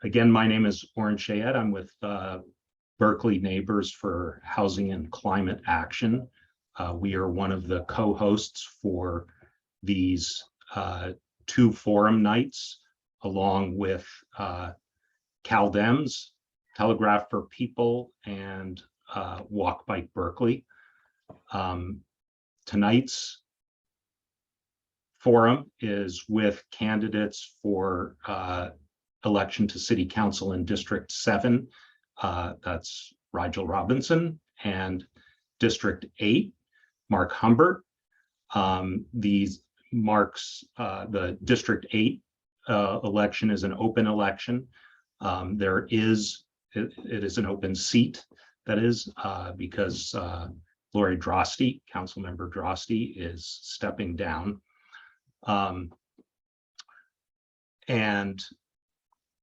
Again, my name is Oren Shayed. I'm with Berkeley Neighbors for Housing and Climate Action. We are one of the co-hosts for these two forum nights, along with CalDems, Telegraph for People, and Walk Bike Berkeley. Tonight's forum is with candidates for election to City Council in District 7. That's Rigel Robinson, and District 8, Mark Humbert. The District 8 election is an open election. It is an open seat, that is, because Lori Drosty, Councilmember Drosty, is stepping down. And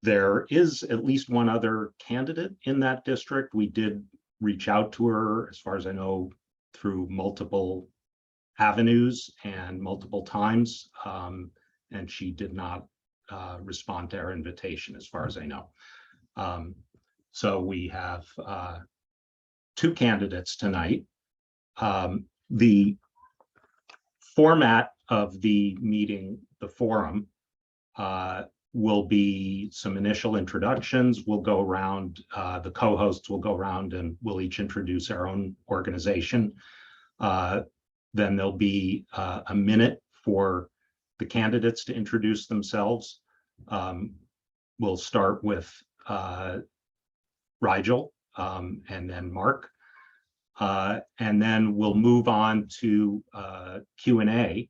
there is at least one other candidate in that district. We did reach out to her, as far as I know, through multiple avenues and multiple times, and she did not respond to our invitation, as far as I know. So we have two candidates tonight. The format of the meeting, the forum, will be some initial introductions. We'll go around, the co-hosts will go around and we'll each introduce our own organization. Then there'll be a minute for the candidates to introduce themselves. We'll start with Rigel and then Mark. And then we'll move on to Q&A.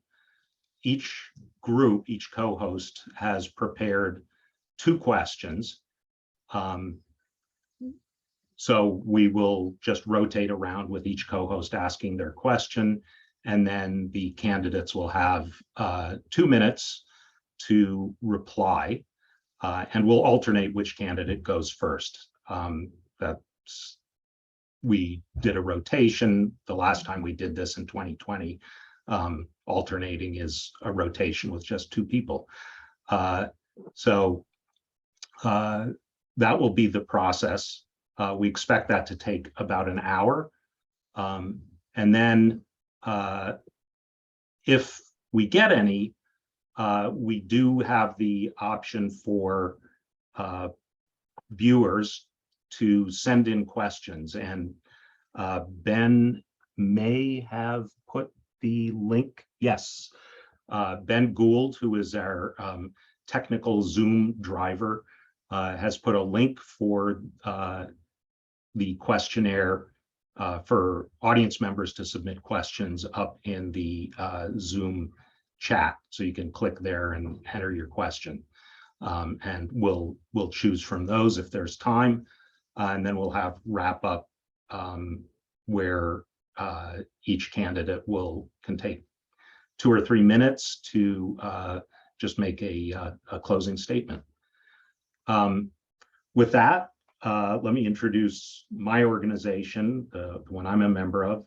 Each group, each co-host has prepared 2 questions. So we will just rotate around with each co-host asking their question, and then the candidates will have 2 minutes to reply, and we'll alternate which candidate goes first. We did a rotation the last time we did this in 2020. Alternating is a rotation with just 2 people. So that will be the process. We expect that to take about an hour. And then if we get any, we do have the option for viewers to send in questions. And Ben may have put the link. Yes, Ben Gould, who is our technical Zoom driver, has put a link for the questionnaire for audience members to submit questions up in the Zoom chat. So you can click there and enter your question. And we'll choose from those if there's time. And then we'll have wrap up where each candidate can take 2 or 3 minutes to just make a closing statement. With that, let me introduce my organization, the one I'm a member of.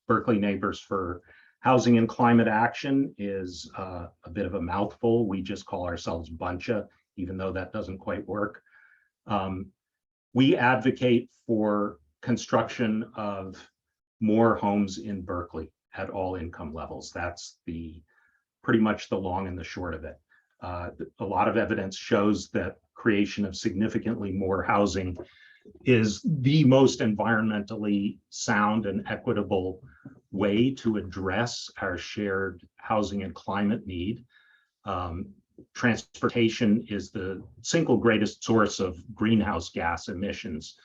Berkeley Neighbors for Housing and Climate Action is a bit of a mouthful. We just call ourselves BNHCA, even though that doesn't quite work. We advocate for construction of more homes in Berkeley at all income levels. That's pretty much the long and the short of it. A lot of evidence shows that creation of significantly more housing is the most environmentally sound and equitable way to address our shared housing and climate need. Transportation is the single greatest source of greenhouse gas emissions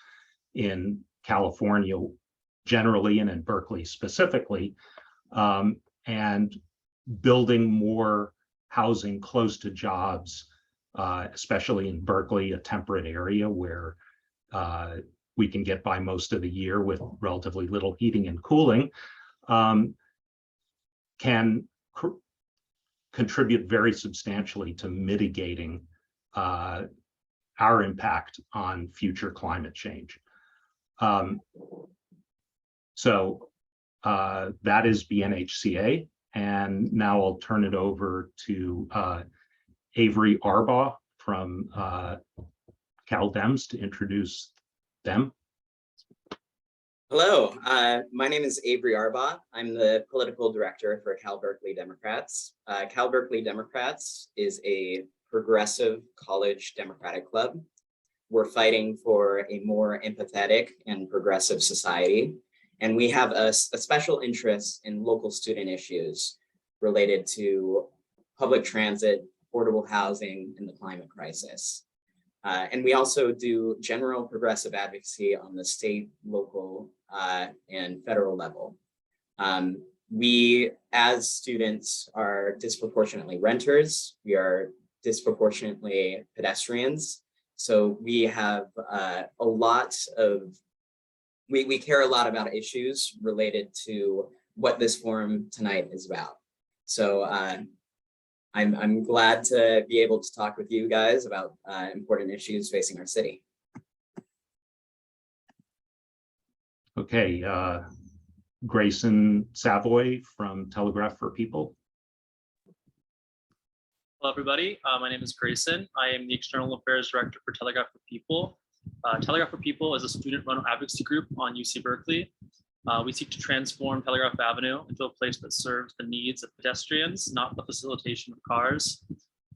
in California generally, and in Berkeley specifically, and building more housing close to jobs, especially in Berkeley, a temperate area where we can get by most of the year with relatively little heating and cooling, can contribute very substantially to mitigating our impact on future climate change. So that is BNHCA. And now I'll turn it over to Avery Arbaugh from CalDems to introduce them. Hello, my name is Avery Arbaugh. I'm the political director for Cal Berkeley Democrats. Cal Berkeley Democrats is a progressive college democratic club. We're fighting for a more empathetic and progressive society. And we have a special interest in local student issues related to public transit, affordable housing, and the climate crisis. And we also do general progressive advocacy on the state, local, and federal level. We, as students, are disproportionately renters. We are disproportionately pedestrians. So we have we care a lot about issues related to what this forum tonight is about. So I'm glad to be able to talk with you guys about important issues facing our city. Okay, Grayson Savoy from Telegraph for People. Hello, everybody. My name is Grayson. I am the External Affairs Director for Telegraph for People. Telegraph for People is a student-run advocacy group on UC Berkeley. We seek to transform Telegraph Avenue into a place that serves the needs of pedestrians, not the facilitation of cars.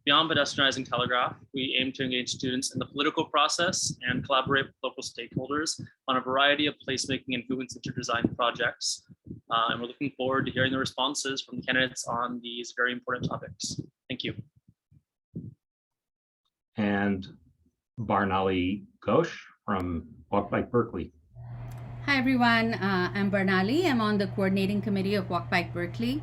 Beyond pedestrianizing Telegraph, we aim to engage students in the political process and collaborate with local stakeholders on a variety of placemaking and movement-centered design projects. And we're looking forward to hearing the responses from the candidates on these very important topics. Thank you. And Barnali Ghosh from Walk Bike Berkeley. Hi everyone, I'm Barnali. I'm on the coordinating committee of Walk Bike Berkeley.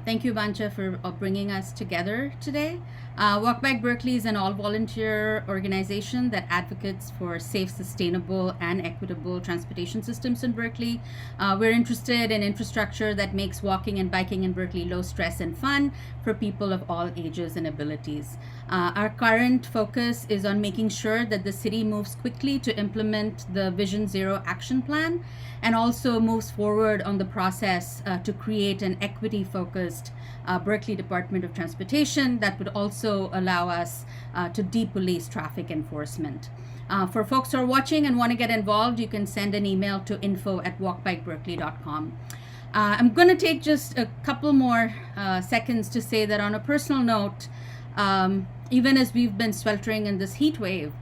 Thank you, Bancha, for bringing us together today. Walk Bike Berkeley is an all-volunteer organization that advocates for safe, sustainable, and equitable transportation systems in Berkeley. We're interested in infrastructure that makes walking and biking in Berkeley low stress and fun for people of all ages and abilities. Our current focus is on making sure that the city moves quickly to implement the Vision Zero action plan and also moves forward on the process to create an equity-focused Berkeley Department of Transportation that would also allow us to depolice traffic enforcement. For folks who are watching and want to get involved, you can send an email to info@walkbikeberkeley.com. I'm going to take just a couple more seconds to say that on a personal note, even as we've been sweltering in this heat wave,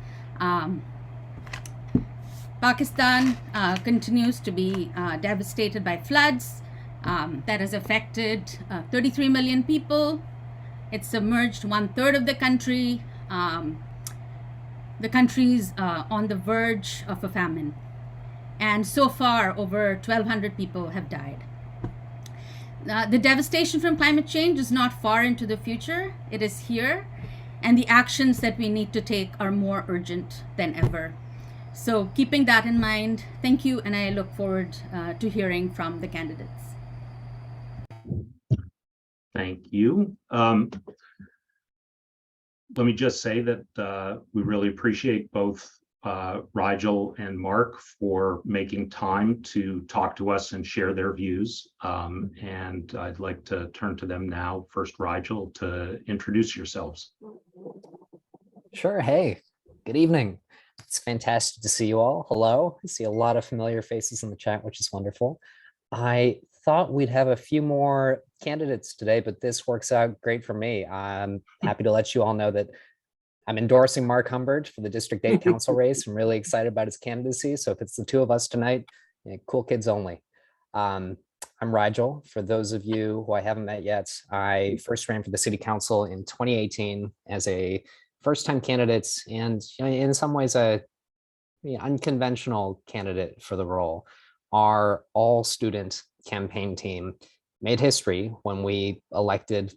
Pakistan continues to be devastated by floods that has affected 33 million people. It's submerged 1/3 of the country. The country's on the verge of a famine. And so far, over 1,200 people have died. The devastation from climate change is not far into the future. It is here. And the actions that we need to take are more urgent than ever. So keeping that in mind, thank you, and I look forward to hearing from the candidates. Thank you. Let me just say that we really appreciate both Rigel and Mark for making time to talk to us and share their views. And I'd like to turn to them now. First, Rigel, to introduce yourselves. Sure. Hey, good evening. It's fantastic to see you all. Hello. I see a lot of familiar faces in the chat, which is wonderful. I thought we'd have a few more candidates today, but this works out great for me. I'm happy to let you all know that I'm endorsing Mark Humbert for the District 8 Council race. I'm really excited about his candidacy. So if it's the two of us tonight, cool kids only. I'm Rigel. For those of you who I haven't met yet, I first ran for the City Council in 2018 as a first-time candidate and in some ways a unconventional candidate for the role. Our all-student campaign team made history when we elected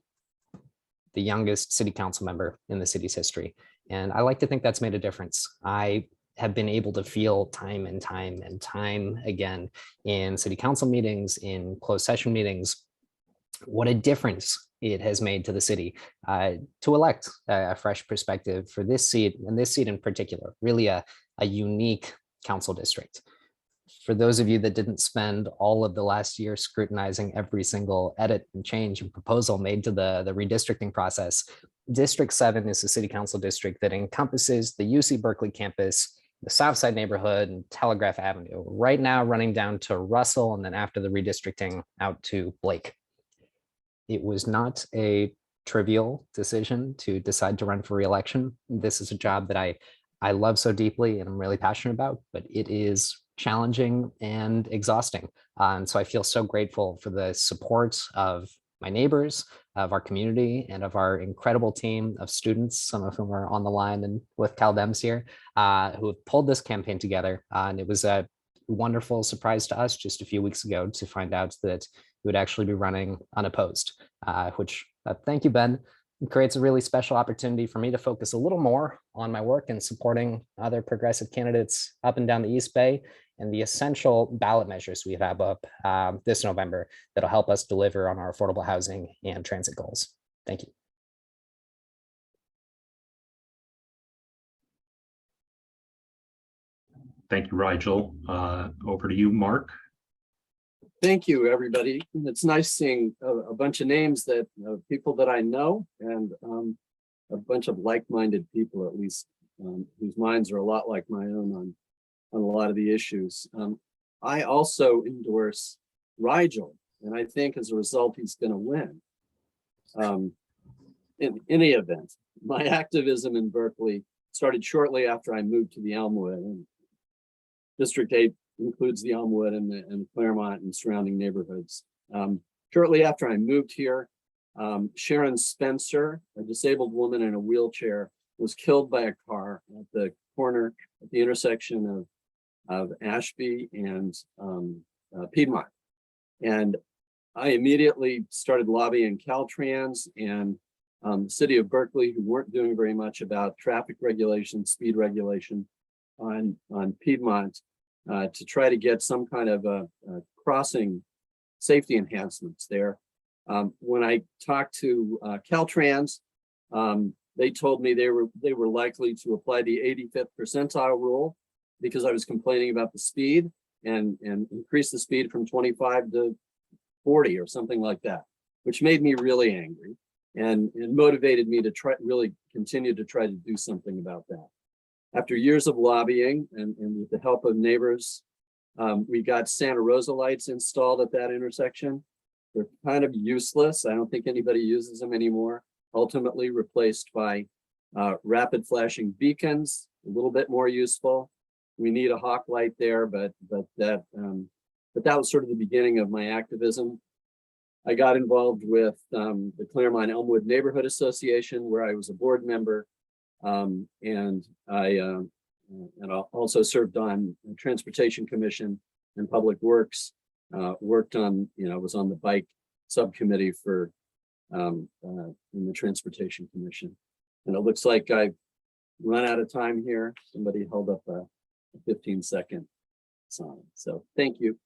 the youngest city council member in the city's history. And I like to think that's made a difference. I have been able to feel time and time again in city council meetings, in closed session meetings, what a difference it has made to the city to elect a fresh perspective for this seat, and this seat in particular, really a unique council district. for those of you that didn't spend all of the last year scrutinizing every single edit and change and proposal made to the redistricting process, District 7 is a city council district that encompasses the UC Berkeley campus, the Southside neighborhood, and Telegraph Avenue, right now running down to Russell, and then after the redistricting out to Blake. It was not a trivial decision to decide to run for re-election. This is a job that I love so deeply and I'm really passionate about, but it is challenging and exhausting. And so I feel so grateful for the support of my neighbors, of our community, and of our incredible team of students, some of whom are on the line and with CalDems here, who have pulled this campaign together. And it was a wonderful surprise to us just a few weeks ago to find out that we would actually be running unopposed, which thank you, Ben. It creates a really special opportunity for me to focus a little more on my work in supporting other progressive candidates up and down the East Bay and the essential ballot measures we have up this November that'll help us deliver on our affordable housing and transit goals. Thank you. Thank you, Rigel. Over to you, Mark. Thank you, everybody. It's nice seeing a bunch of names that people that I know, and a bunch of like-minded people, at least, whose minds are a lot like my own on a lot of the issues. I also endorse Rigel, and I think as a result, he's going to win. In any event, my activism in Berkeley started shortly after I moved to the Elmwood, and District 8 includes the Elmwood and Claremont and surrounding neighborhoods. Shortly after I moved here, Sharon Spencer, a disabled woman in a wheelchair, was killed by a car at the corner at the intersection of Ashby and Piedmont. And I immediately started lobbying Caltrans and the city of Berkeley, who weren't doing very much about traffic regulation, speed regulation on Piedmont, to try to get some kind of a crossing safety enhancements there. When I talked to Caltrans, they told me they were likely to apply the 85th percentile rule because I was complaining about the speed and increase the speed from 25 to 40 or something like that, which made me really angry and motivated me to really continue to try to do something about that. After years of lobbying and with the help of neighbors, we got Santa Rosa lights installed at that intersection. They're kind of useless. I don't think anybody uses them anymore. Ultimately replaced by rapid flashing beacons, a little bit more useful. We need a hawk light there, but that was sort of the beginning of my activism. I got involved with the Claremont Elmwood Neighborhood Association, where I was a board member. And I also served on the Transportation Commission and Public Works, worked on, was on the bike subcommittee for in the Transportation Commission. And it looks like I've run out of time here. Somebody held up a 15-second sign. So thank you.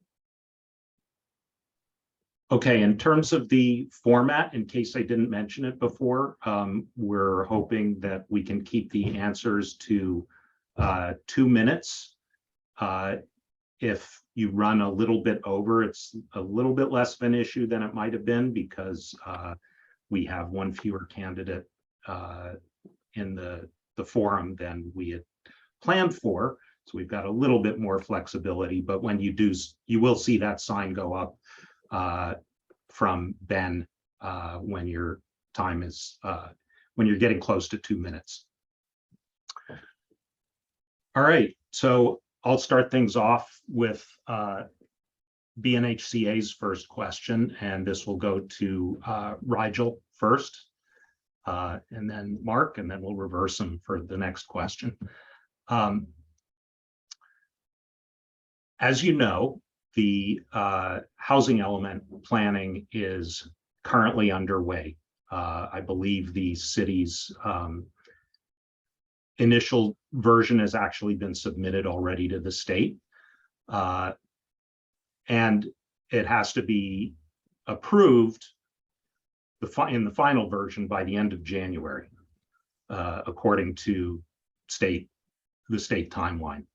Okay, in terms of the format, in case I didn't mention it before, we're hoping that we can keep the answers to 2 minutes. If you run a little bit over, it's a little bit less of an issue than it might have been because we have one fewer candidate in the forum than we had planned for. So we've got a little bit more flexibility, but when you do, you will see that sign go up from Ben when your time is when you're getting close to 2 minutes. All right, so I'll start things off with BNHCA's first question, and this will go to Rigel first, and then Mark, and then we'll reverse them for the next question. As you know, the housing element planning is currently underway. I believe the city's initial version has actually been submitted already to the state. And it has to be approved in the final version by the end of January, according to the state timeline.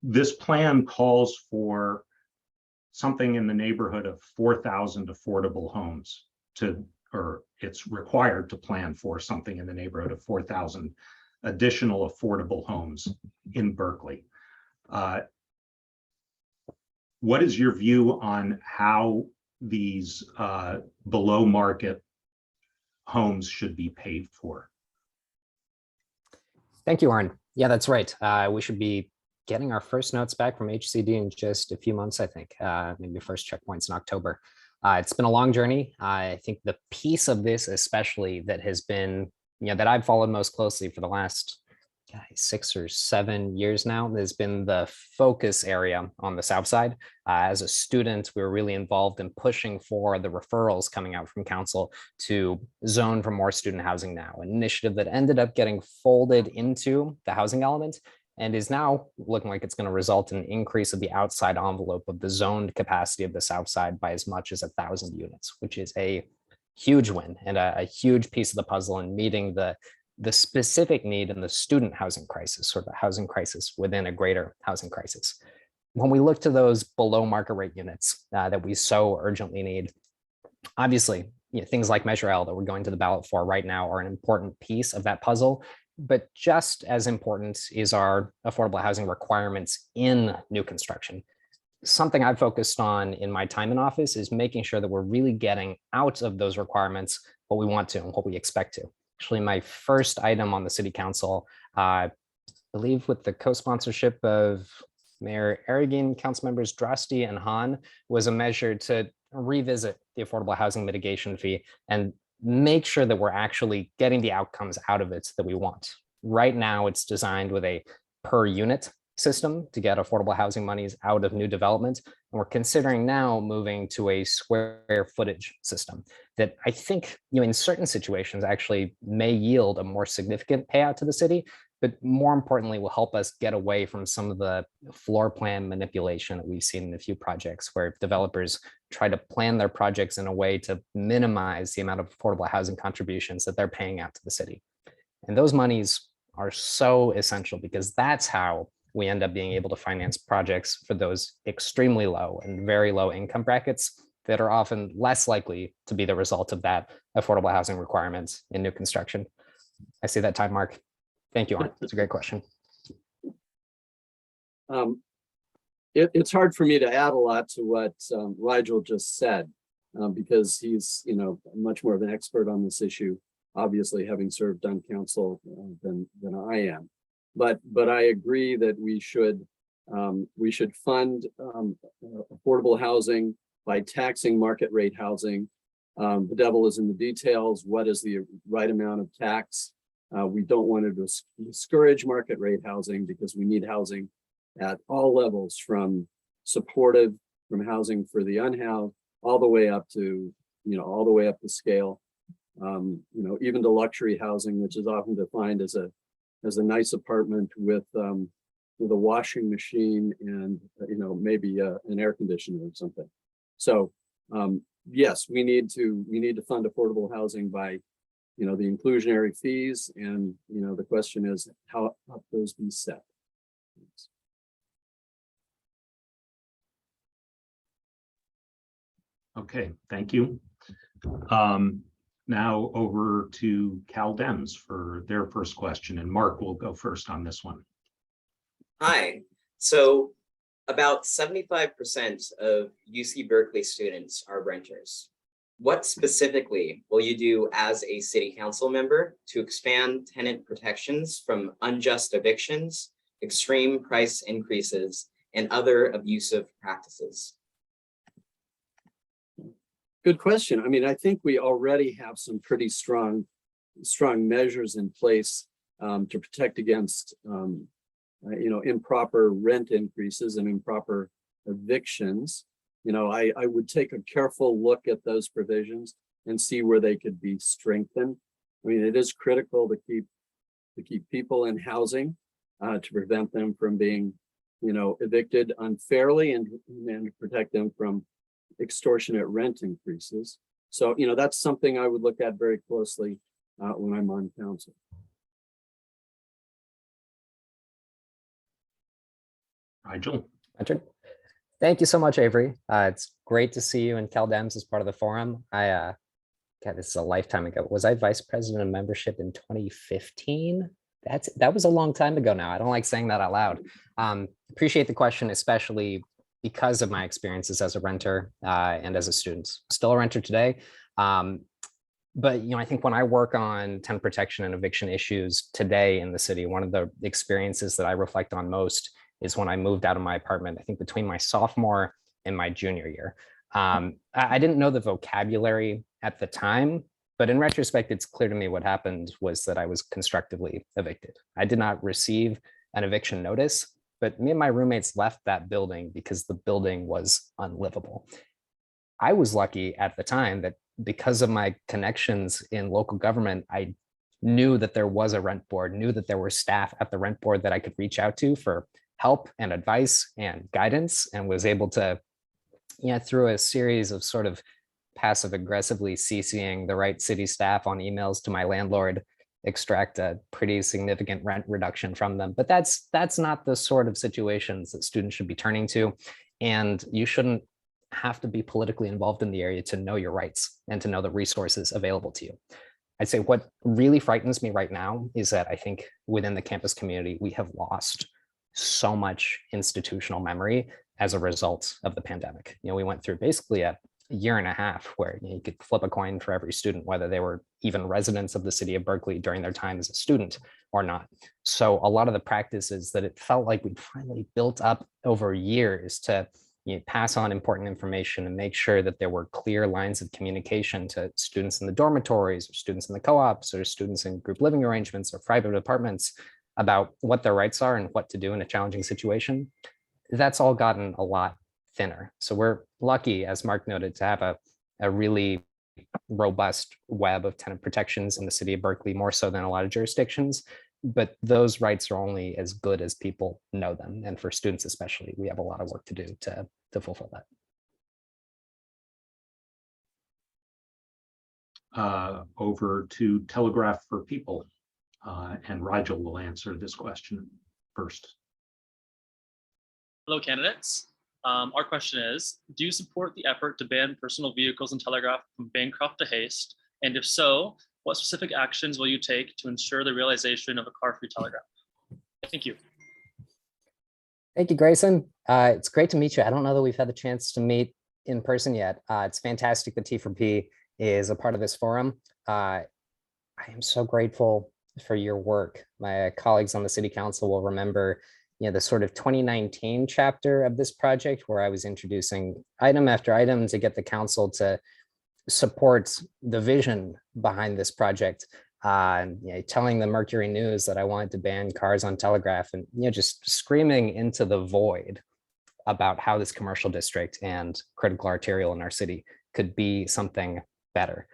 this plan calls for something in the neighborhood of 4,000 affordable homes or it's required to plan for something in the neighborhood of 4,000 additional affordable homes in Berkeley. What is your view on how these below market homes should be paid for? Thank you, Arn. Yeah, that's right. We should be getting our first notes back from HCD in just a few months, I think, maybe first checkpoints in October. It's been a long journey. I think the piece of this especially that has been, that I've followed most closely for the last 6 or 7 years now has been the focus area on the South Side. As a student, we were really involved in pushing for the referrals coming out from council to zone for more student housing now, an initiative that ended up getting folded into the housing element and is now looking like it's going to result in an increase of the outside envelope of the zoned capacity of the South Side by as much as 1,000 units, which is a huge win and a huge piece of the puzzle in meeting the specific need in the student housing crisis, or the housing crisis within a greater housing crisis. When we look to those below market rate units that we so urgently need, obviously, things like Measure L that we're going to the ballot for right now are an important piece of that puzzle. But just as important is our affordable housing requirements in new construction. Something I've focused on in my time in office is making sure that we're really getting out of those requirements what we want to and what we expect to. Actually, my first item on the city council, I believe with the co-sponsorship of Mayor Arreguín, council members Drosty and Hahn, was a measure to revisit the affordable housing mitigation fee and make sure that we're actually getting the outcomes out of it that we want. Right now, it's designed with a per unit system to get affordable housing monies out of new development. And we're considering now moving to a square footage system that I think, in certain situations actually may yield a more significant payout to the city, but more importantly, will help us get away from some of the floor plan manipulation that we've seen in a few projects where developers try to plan their projects in a way to minimize the amount of affordable housing contributions that they're paying out to the city. And those monies are so essential because that's how we end up being able to finance projects for those extremely low and very low income brackets that are often less likely to be the result of that affordable housing requirements in new construction. I see that time mark. Thank you, Arn. It's a great question. It's hard for me to add a lot to what Rigel just said because he's, much more of an expert on this issue, obviously having served on council than I am. But I agree that we should fund affordable housing by taxing market rate housing. The devil is in the details. What is the right amount of tax? We don't want to discourage market rate housing because we need housing at all levels, from supportive, from housing for the unhoused, all the way up to, all the way up the scale. Even to luxury housing, which is often defined as a nice apartment with a washing machine and maybe an air conditioner or something. So yes, we need to fund affordable housing by the inclusionary fees, and the question is how those be set. Okay, thank you. Now over to CalDems for their first question, and Mark will go first on this one. Hi. So about 75% of UC Berkeley students are renters. What specifically will you do as a city council member to expand tenant protections from unjust evictions, extreme price increases, and other abusive practices? Good question. I mean, I think we already have some pretty strong measures in place to protect against, improper rent increases and improper evictions. I would take a careful look at those provisions and see where they could be strengthened. I mean, it is critical to keep people in housing to prevent them from being, evicted unfairly and protect them from extortionate rent increases. So, that's something I would look at very closely when I'm on council. Rigel. Richard. Thank you so much, Avery. It's great to see you in CalDems as part of the forum. God, this is a lifetime ago. Was I vice president of membership in 2015? That was a long time ago now. I don't like saying that out loud. Appreciate the question, especially because of my experiences as a renter and as a student. Still a renter today. But I think when I work on tenant protection and eviction issues today in the city, one of the experiences that I reflect on most is when I moved out of my apartment, I think between my sophomore and my junior year. I didn't know the vocabulary at the time, but in retrospect, it's clear to me what happened was that I was constructively evicted. I did not receive an eviction notice, but me and my roommates left that building because the building was unlivable. I was lucky at the time that because of my connections in local government, I knew that there was a rent board, knew that there were staff at the rent board that I could reach out to for help and advice and guidance, and was able to, through a series of sort of passive aggressively CCing the right city staff on emails to my landlord, extract a pretty significant rent reduction from them. But that's not the sort of situations that students should be turning to. And you shouldn't have to be politically involved in the area to know your rights and to know the resources available to you. I'd say what really frightens me right now is that I think within the campus community, we have lost so much institutional memory as a result of the pandemic. We went through basically a year and a half where you could flip a coin for every student, whether they were even residents of the city of Berkeley during their time as a student or not. So a lot of the practices that it felt like we'd finally built up over years to pass on important information and make sure that there were clear lines of communication to students in the dormitories or students in the co-ops or students in group living arrangements or private apartments about what their rights are and what to do in a challenging situation. That's all gotten a lot thinner. So we're lucky, as Mark noted, to have a really robust web of tenant protections in the city of Berkeley, more so than a lot of jurisdictions. But those rights are only as good as people know them. And for students especially, we have a lot of work to do to fulfill that. Over to Telegraph for People. And Rigel will answer this question first. Hello, candidates. Our question is, do you support the effort to ban personal vehicles in Telegraph from Bancroft to Haste? And if so, what specific actions will you take to ensure the realization of a car-free Telegraph? Thank you. Thank you, Grayson. It's great to meet you. I don't know that we've had the chance to meet in person yet. It's fantastic that T4P is a part of this forum. I am so grateful for your work. My colleagues on the city council will remember the sort of 2019 chapter of this project where I was introducing item after item to get the council to support the vision behind this project. Telling the Mercury News that I wanted to ban cars on Telegraph and just screaming into the void about how this commercial district and critical arterial in our city could be something better.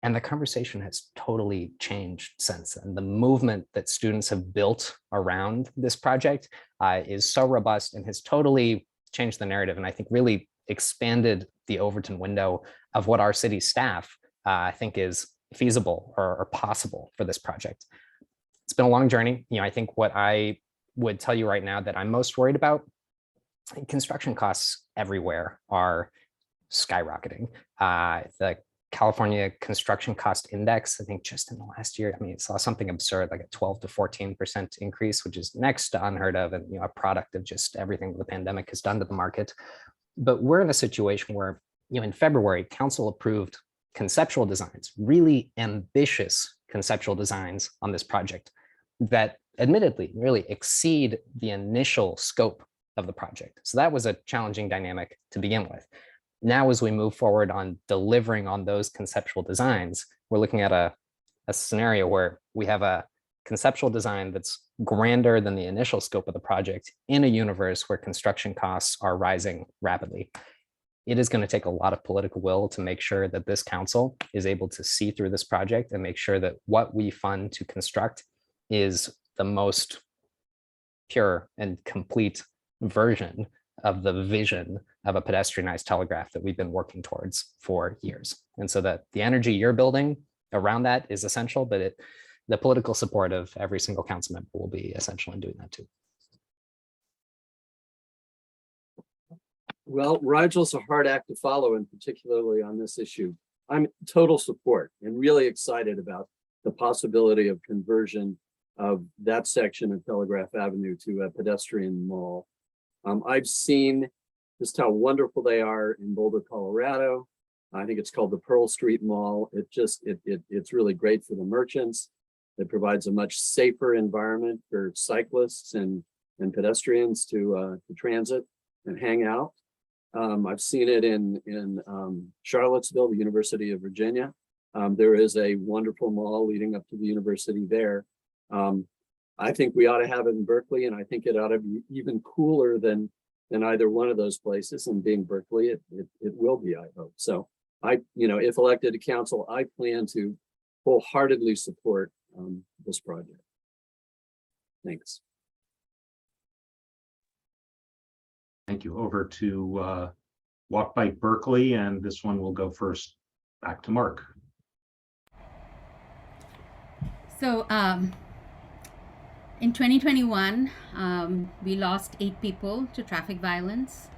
And the conversation has totally changed since then. The movement that students have built around this project is so robust and has totally changed the narrative. And I think really expanded the Overton window of what our city staff think is feasible or possible for this project. It's been a long journey. I think what I would tell you right now that I'm most worried about, construction costs everywhere are skyrocketing. The California Construction Cost Index, I think just in the last year, it saw something absurd, like a 12 to 14% increase, which is next to unheard of and a product of just everything the pandemic has done to the market. But we're in a situation where, in February, council approved conceptual designs, really ambitious conceptual designs on this project that admittedly really exceed the initial scope of the project. So that was a challenging dynamic to begin with. Now, as we move forward on delivering on those conceptual designs, we're looking at a scenario where we have a conceptual design that's grander than the initial scope of the project in a universe where construction costs are rising rapidly. It is going to take a lot of political will to make sure that this council is able to see through this project and make sure that what we fund to construct is the most pure and complete version of the vision of a pedestrianized telegraph that we've been working towards for years. And so that the energy you're building around that is essential, but the political support of every single council member will be essential in doing that too. Well, Rigel's a hard act to follow, and particularly on this issue. I'm total support and really excited about the possibility of conversion of that section of Telegraph Avenue to a pedestrian mall. I've seen just how wonderful they are in Boulder, Colorado. I think it's called the Pearl Street Mall. It's really great for the merchants. It provides a much safer environment for cyclists and pedestrians to transit and hang out. I've seen it in Charlottesville, the University of Virginia. There is a wonderful mall leading up to the university there. I think we ought to have it in Berkeley, and I think it ought to be even cooler than either one of those places. And being Berkeley, it will be, I hope. So if elected to council, I plan to wholeheartedly support this project. Thanks. Thank you. Over to Walk Bike Berkeley, and this one will go first back to Mark. So in 2021, we lost 8 people to traffic violence.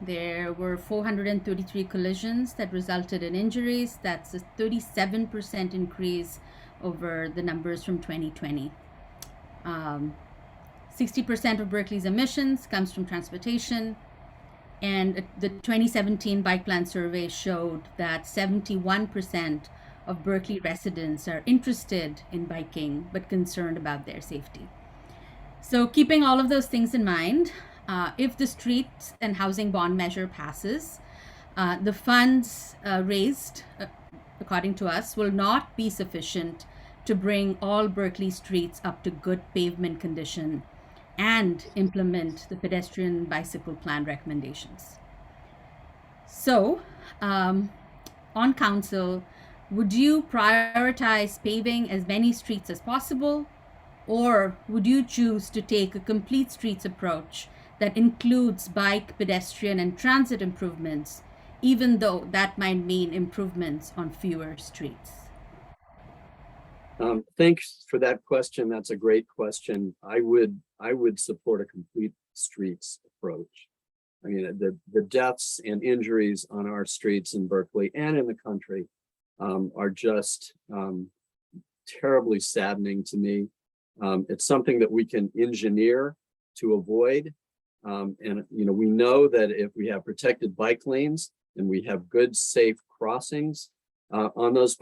There were 433 collisions that resulted in injuries. That's a 37% increase over the numbers from 2020. 60% of Berkeley's emissions comes from transportation. And the 2017 Bike Plan survey showed that 71% of Berkeley residents are interested in biking, but concerned about their safety. So keeping all of those things in mind, if the streets and housing bond measure passes, the funds raised, according to us, will not be sufficient to bring all Berkeley streets up to good pavement condition and implement the pedestrian bicycle plan recommendations. So, on council, would you prioritize paving as many streets as possible, or would you choose to take a complete streets approach that includes bike, pedestrian, and transit improvements, even though that might mean improvements on fewer streets? Thanks for that question. That's a great question. I would support a complete streets approach. I mean, the deaths and injuries on our streets in Berkeley and in the country are just terribly saddening to me. It's something that we can engineer to avoid. And we know that if we have protected bike lanes and we have good, safe crossings on those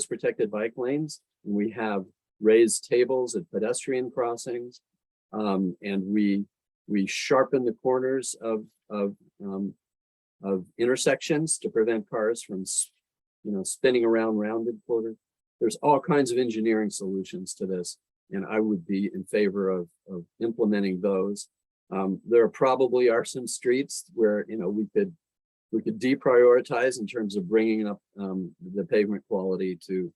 protected bike lanes, and we have raised tables at pedestrian crossings, and we sharpen the corners of intersections to prevent cars from spinning around rounded corners. There's all kinds of engineering solutions to this, and I would be in favor of implementing those. There probably are some streets where we could deprioritize in terms of bringing up the pavement quality to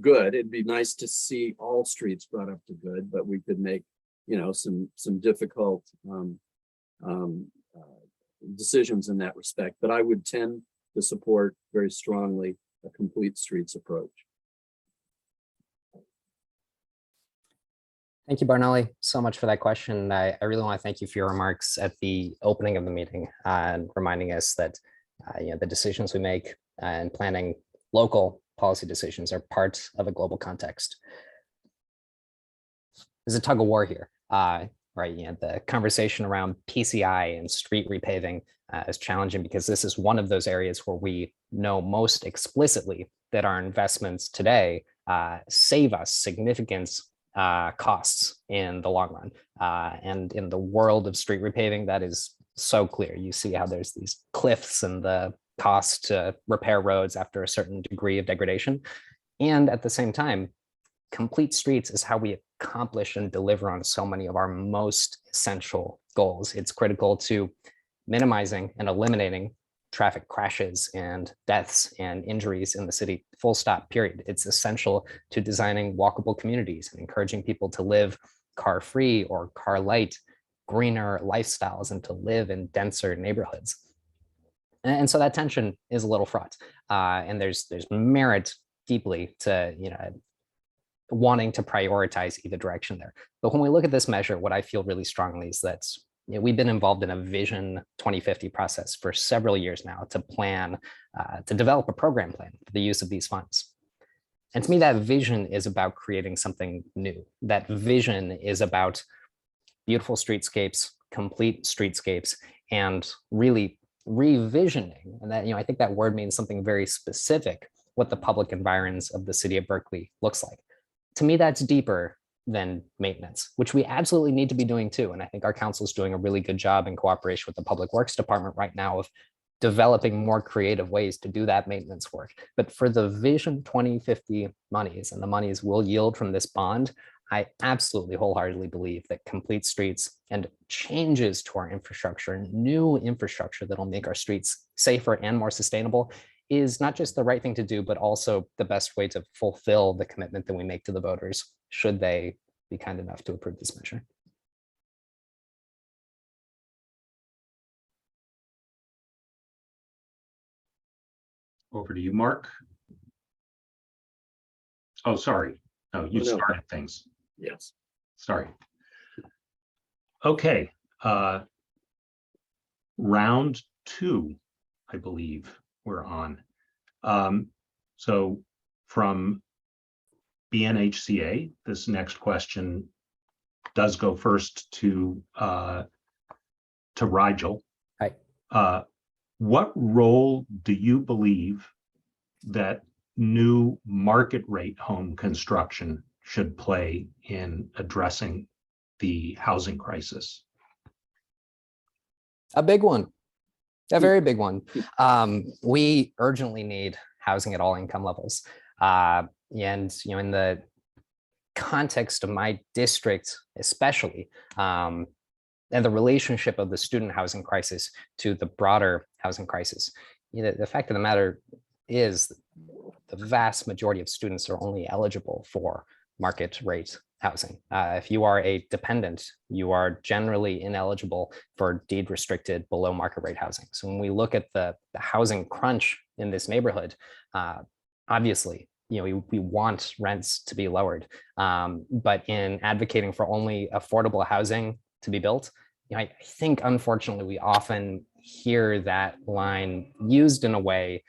good. It'd be nice to see all streets brought up to good, but we could make some difficult decisions in that respect. But I would tend to support very strongly a complete streets approach. Thank you, Barnelli, so much for that question. I really want to thank you for your remarks at the opening of the meeting and reminding us that the decisions we make and planning local policy decisions are part of a global context. There's a tug of war here, right? The conversation around PCI and street repaving is challenging because this is one of those areas where we know most explicitly that our investments today save us significant costs in the long run. And in the world of street repaving, that is so clear. You see how there's these cliffs and the cost to repair roads after a certain degree of degradation. And at the same time, complete streets is how we accomplish and deliver on so many of our most essential goals. It's critical to minimizing and eliminating traffic crashes and deaths and injuries in the city, full stop, period. It's essential to designing walkable communities and encouraging people to live car-free or car-light, greener lifestyles and to live in denser neighborhoods. And so that tension is a little fraught. And there's merit deeply to wanting to prioritize either direction there. But when we look at this measure, what I feel really strongly is that we've been involved in a Vision 2050 process for several years now to plan, to develop a program plan for the use of these funds. And to me, that vision is about creating something new. That vision is about beautiful streetscapes, complete streetscapes, and really revisioning. And that, I think that word means something very specific, what the public environs of the city of Berkeley looks like. To me, that's deeper than maintenance, which we absolutely need to be doing too. And I think our council is doing a really good job in cooperation with the Public Works Department right now of developing more creative ways to do that maintenance work. But for the Vision 2050 monies and the monies will yield from this bond, I absolutely wholeheartedly believe that complete streets and changes to our infrastructure, new infrastructure that'll make our streets safer and more sustainable is not just the right thing to do, but also the best way to fulfill the commitment that we make to the voters, should they be kind enough to approve this measure. Over to you, Mark. Oh, sorry. No, you Oh, no. started things. Yes. Sorry. Okay. Round two, I believe we're on. So from BNHCA, this next question does go first to Rigel. Hi. What role do you believe that new market rate home construction should play in addressing the housing crisis? A big one, a very big one. We urgently need housing at all income levels. And, in the context of my district, especially, and the relationship of the student housing crisis to the broader housing crisis, the fact of the matter is the vast majority of students are only eligible for market rate housing. If you are a dependent, you are generally ineligible for deed restricted below market rate housing. So when we look at the housing crunch in this neighborhood, obviously, we want rents to be lowered. But in advocating for only affordable housing to be built, I think unfortunately we often hear that line used in a way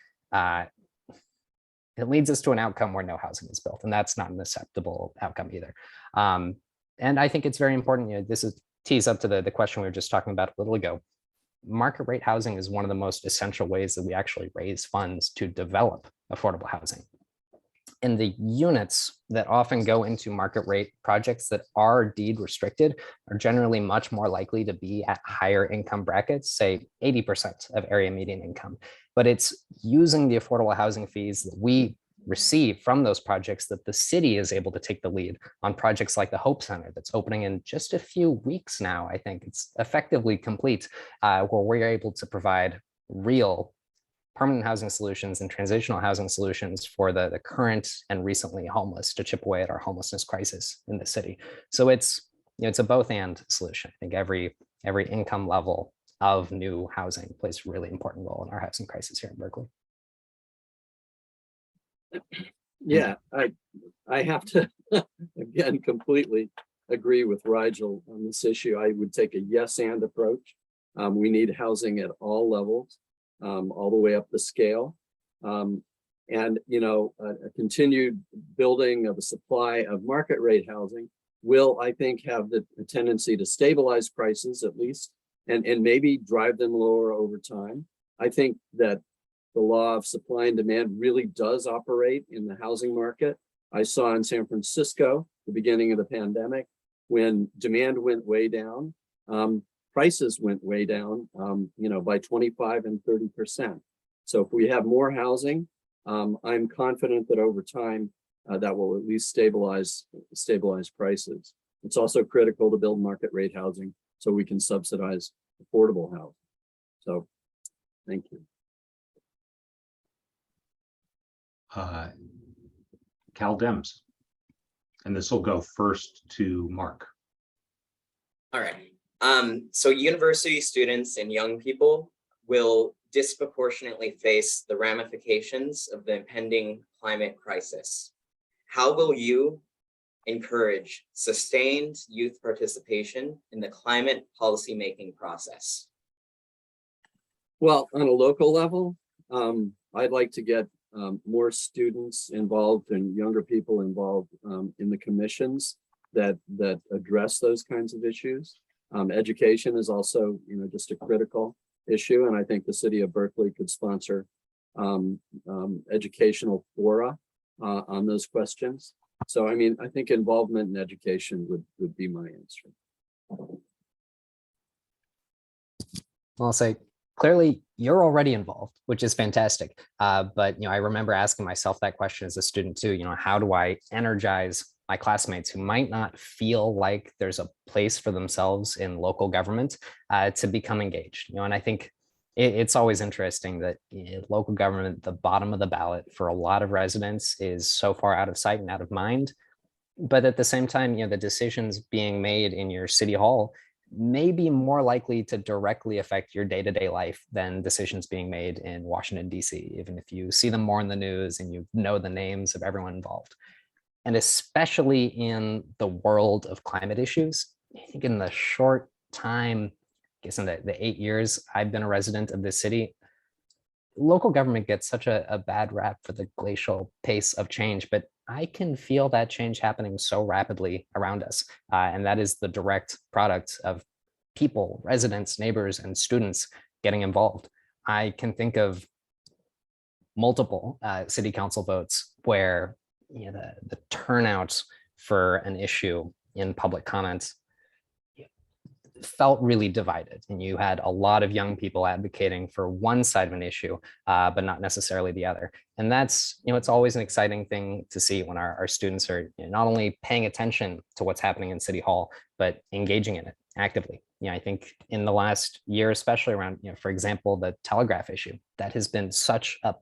it leads us to an outcome where no housing is built, and that's not an acceptable outcome either. And I think it's very important, this is tees up to the question we were just talking about a little ago. Market rate housing is one of the most essential ways that we actually raise funds to develop affordable housing. And the units that often go into market rate projects that are deed restricted are generally much more likely to be at higher income brackets, say 80% of area median income. But it's using the affordable housing fees that we receive from those projects that the city is able to take the lead on projects like the Hope Center that's opening in just a few weeks now. I think it's effectively complete, where we're able to provide real permanent housing solutions and transitional housing solutions for the current and recently homeless to chip away at our homelessness crisis in the city. So it's a both and solution. I think every income level of new housing plays a really important role in our housing crisis here in Berkeley. Yeah, I have to again completely agree with Rigel on this issue. I would take a yes and approach. We need housing at all levels. All the way up the scale. And, a continued building of a supply of market rate housing will, I think, have the tendency to stabilize prices at least, and maybe drive them lower over time. I think that the law of supply and demand really does operate in the housing market. I saw in San Francisco, the beginning of the pandemic, when demand went way down, prices went way down, by 25 and 30%. So if we have more housing, I'm confident that over time, that will at least stabilize prices. It's also critical to build market rate housing so we can subsidize affordable housing. So, thank you. CalDems, and this will go first to Mark. All right. So university students and young people will disproportionately face the ramifications of the impending climate crisis. How will you encourage sustained youth participation in the climate policymaking process? Well, on a local level, I'd like to get more students involved and younger people involved in the commissions that address those kinds of issues. Education is also, just a critical issue, and I think the city of Berkeley could sponsor educational fora on those questions. So, I think involvement in education would be my answer. I'll say, clearly you're already involved, which is fantastic. But I remember asking myself that question as a student too. How do I energize my classmates who might not feel like there's a place for themselves in local government to become engaged? And I think it's always interesting that local government, the bottom of the ballot for a lot of residents, is so far out of sight and out of mind. But at the same time, the decisions being made in your city hall may be more likely to directly affect your day-to-day life than decisions being made in Washington, D.C., even if you see them more in the news and you know the names of everyone involved. And especially in the world of climate issues, I think in the short time, I guess in the 8 years I've been a resident of this city, local government gets such a bad rap for the glacial pace of change, but I can feel that change happening so rapidly around us. And that is the direct product of people, residents, neighbors, and students getting involved. I can think of multiple city council votes where the turnout for an issue in public comments felt really divided, and you had a lot of young people advocating for one side of an issue, but not necessarily the other. And that's, it's always an exciting thing to see when our students are not only paying attention to what's happening in City Hall, but engaging in it actively. I think in the last year, especially around, for example, the Telegraph issue, that has been such a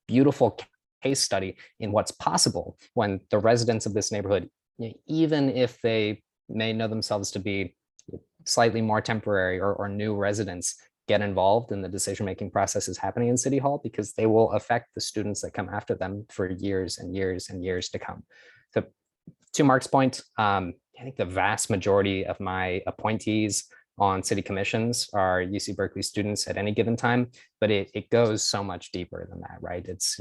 beautiful case study in what's possible when the residents of this neighborhood, even if they may know themselves to be slightly more temporary or new residents, get involved in the decision-making processes happening in City Hall, because they will affect the students that come after them for years and years and years to come. So to Mark's point, I think the vast majority of my appointees on city commissions are UC Berkeley students at any given time, but it goes so much deeper than that, right? It's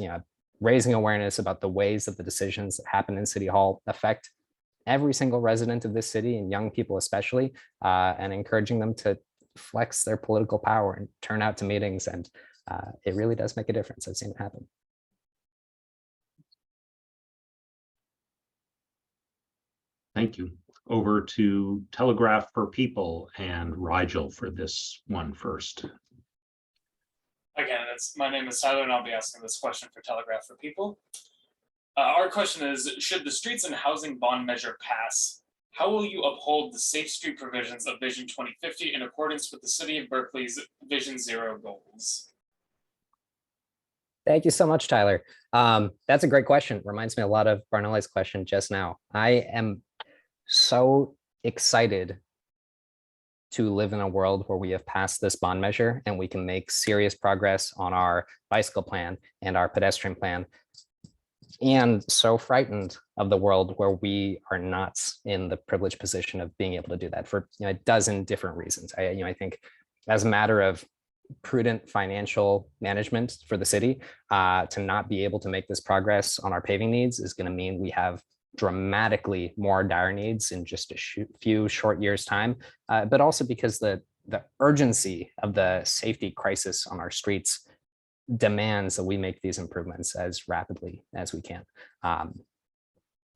raising awareness about the ways that the decisions that happen in City Hall affect every single resident of this city, and young people especially, and encouraging them to flex their political power and turn out to meetings. And it really does make a difference. I've seen it happen. Thank you. Over to Telegraph for People and Rigel for this one first. Again, my name is Tyler, and I'll be asking this question for Telegraph for People. Our question is, should the streets and housing bond measure pass, how will you uphold the safe street provisions of Vision 2050 in accordance with the City of Berkeley's Vision Zero goals? Thank you so much, Tyler. That's a great question. Reminds me a lot of Barnelli's question just now. I am so excited to live in a world where we have passed this bond measure and we can make serious progress on our bicycle plan and our pedestrian plan. And so frightened of the world where we are not in the privileged position of being able to do that for a dozen different reasons. I think as a matter of prudent financial management for the city, to not be able to make this progress on our paving needs is going to mean we have dramatically more dire needs in just a few short years' time, but also because the urgency of the safety crisis on our streets demands that we make these improvements as rapidly as we can.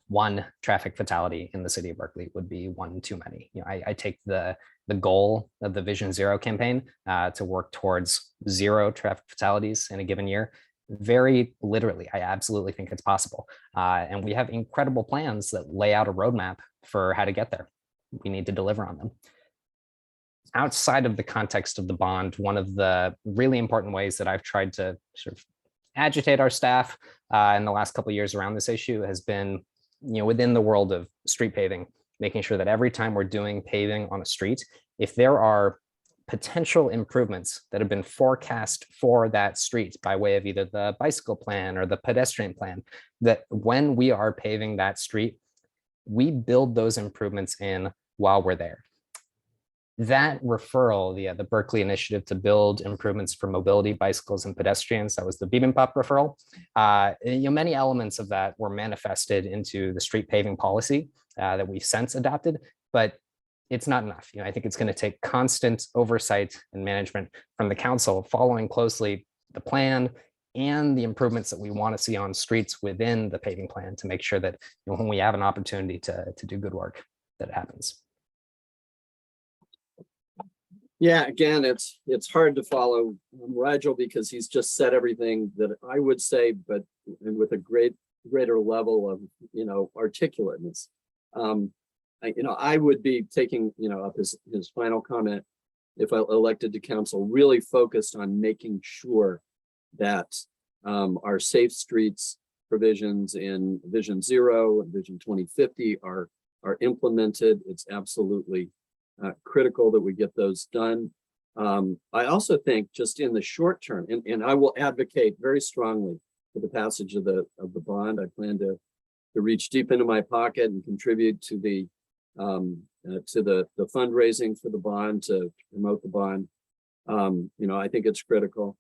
One traffic fatality in the city of Berkeley would be one too many. I take the goal of the Vision Zero campaign to work towards zero traffic fatalities in a given year very literally. I absolutely think it's possible. And we have incredible plans that lay out a roadmap for how to get there. We need to deliver on them. Outside of the context of the bond, one of the really important ways that I've tried to sort of agitate our staff in the last couple of years around this issue has been, within the world of street paving, making sure that every time we're doing paving on a street, if there are potential improvements that have been forecast for that street by way of either the bicycle plan or the pedestrian plan, that when we are paving that street, we build those improvements in while we're there. That referral, the Berkeley initiative to build improvements for mobility, bicycles, and pedestrians, that was the Biebenpop referral. Many elements of that were manifested into the street paving policy that we've since adopted, but it's not enough. I think it's going to take constant oversight and management from the council, following closely the plan and the improvements that we want to see on streets within the paving plan to make sure that when we have an opportunity to do good work, that it happens. Yeah, again, it's hard to follow Rigel because he's just said everything that I would say, but with a greater level of articulateness. I would be taking up his final comment if I elected to council, really focused on making sure that our safe streets provisions in Vision 0 and Vision 2050 are implemented. It's absolutely critical that we get those done. I also think just in the short term, and I will advocate very strongly for the passage of the bond. I plan to reach deep into my pocket and contribute to the fundraising for the bond, to promote the bond. I think it's critical.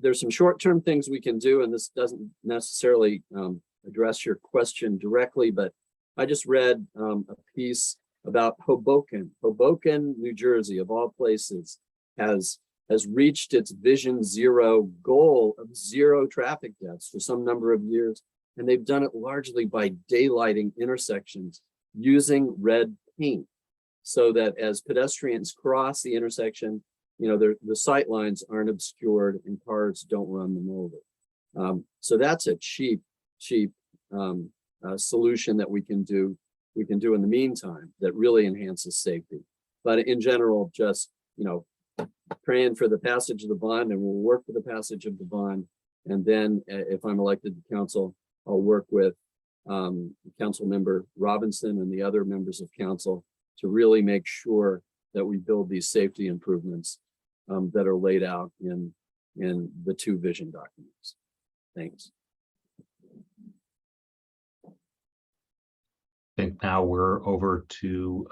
There's some short-term things we can do, and this doesn't necessarily address your question directly, but I just read a piece about Hoboken, New Jersey, of all places, has reached its Vision 0 goal of 0 traffic deaths for some number of years. And they've done it largely by daylighting intersections using red paint, so that as pedestrians cross the intersection, the sight lines aren't obscured and cars don't run them over. So that's a cheap solution that we can do in the meantime that really enhances safety. But in general, just praying for the passage of the bond, and we'll work for the passage of the bond. And then if I'm elected to council, I'll work with Council Member Robinson and the other members of council to really make sure that we build these safety improvements that are laid out in the 2 vision documents. Thanks. I think now we're over to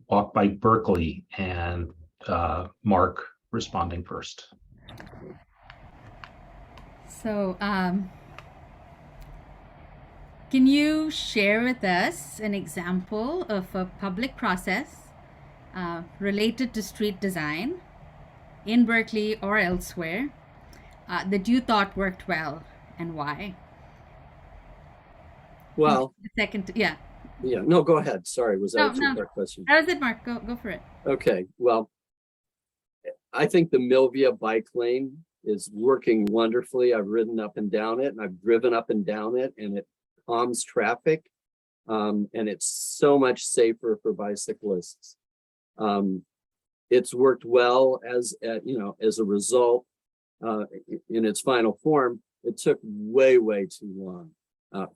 Walk Bike Berkeley, and Mark responding first. So, can you share with us an example of a public process related to street design in Berkeley or elsewhere that you thought worked well, and why? Well, The second, yeah. yeah, no, go ahead. Sorry, was that a two-part question? That was it, Mark. Go for it. Okay, well, I think the Milvia bike lane is working wonderfully. I've ridden up and down it, and I've driven up and down it, and it calms traffic, and it's so much safer for bicyclists. It's worked well as a result. In its final form, it took way too long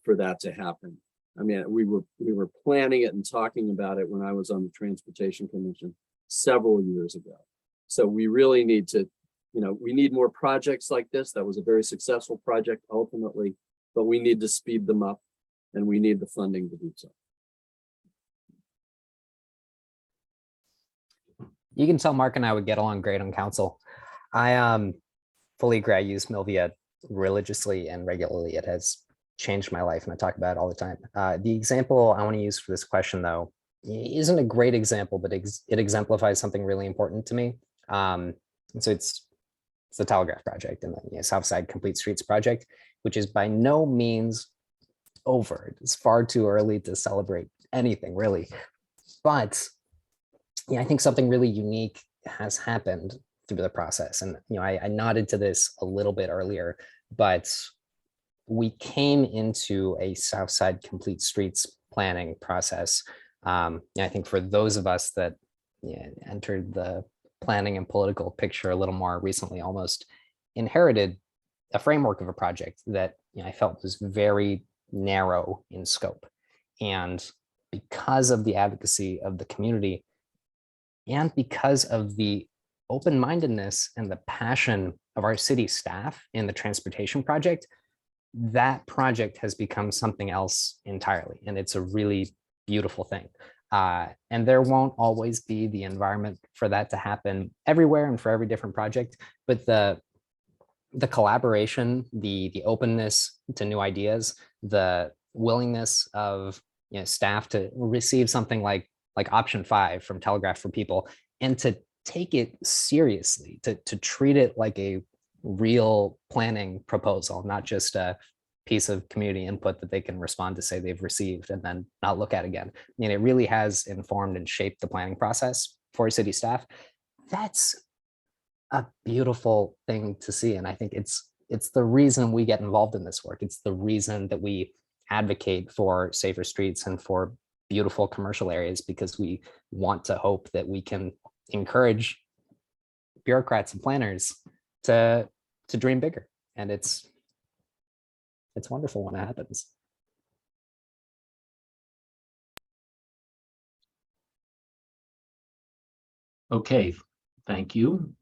for that to happen. I mean, we were planning it and talking about it when I was on the Transportation Commission several years ago. So we really need to, we need more projects like this. That was a very successful project ultimately, but we need to speed them up, and we need the funding to do so. You can tell Mark and I would get along great on council. I fully agree. I use Milvia religiously and regularly. It has changed my life, and I talk about it all the time. The example I want to use for this question, though, isn't a great example, but it exemplifies something really important to me. So it's the Telegraph project and the Southside Complete Streets project, which is by no means over. It's far too early to celebrate anything, really. But I think something really unique has happened through the process. And I nodded to this a little bit earlier, but we came into a Southside Complete Streets planning process. I think for those of us that entered the planning and political picture a little more recently, almost inherited a framework of a project that I felt was very narrow in scope. And because of the advocacy of the community, and because of the open-mindedness and the passion of our city staff in the transportation project, that project has become something else entirely. And it's a really beautiful thing. And there won't always be the environment for that to happen everywhere and for every different project, but the collaboration, the openness to new ideas, the willingness of staff to receive something like option 5 from Telegraph for People and to take it seriously, to treat it like a real planning proposal, not just a piece of community input that they can respond to say they've received and then not look at again. I mean, it really has informed and shaped the planning process for city staff. That's a beautiful thing to see. And I think it's the reason we get involved in this work. It's the reason that we advocate for safer streets and for beautiful commercial areas, because we want to hope that we can encourage bureaucrats and planners to dream bigger. And it's wonderful when it happens. Okay, thank you.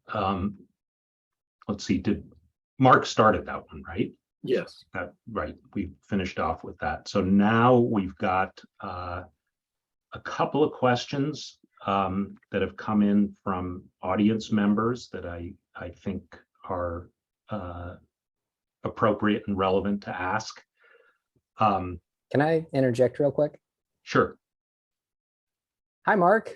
Let's see, did Mark started that one, right? Yes. Right, we finished off with that. So now we've got a couple of questions that have come in from audience members that I think are appropriate and relevant to ask. Can I interject real quick? Sure. Hi, Mark.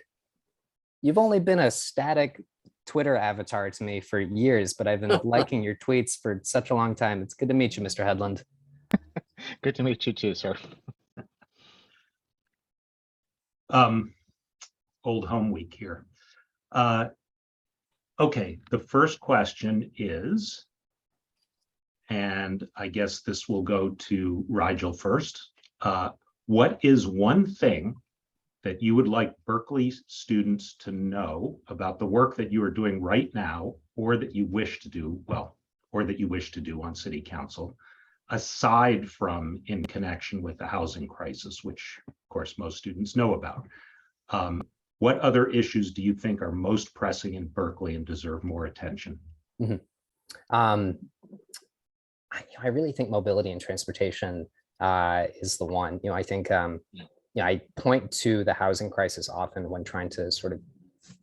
You've only been a static Twitter avatar to me for years, but I've been liking your tweets for such a long time. It's good to meet you, Mr. Headland. Good to meet you too, sir. Old home week here. Okay, the first question is, and I guess this will go to Rigel first. What is one thing that you would like Berkeley students to know about the work that you are doing right now, or that you wish to do, or that you wish to do on city council, aside from in connection with the housing crisis, which of course most students know about? What other issues do you think are most pressing in Berkeley and deserve more attention? Mm-hmm. I really think mobility and transportation is the one. I think I point to the housing crisis often when trying to sort of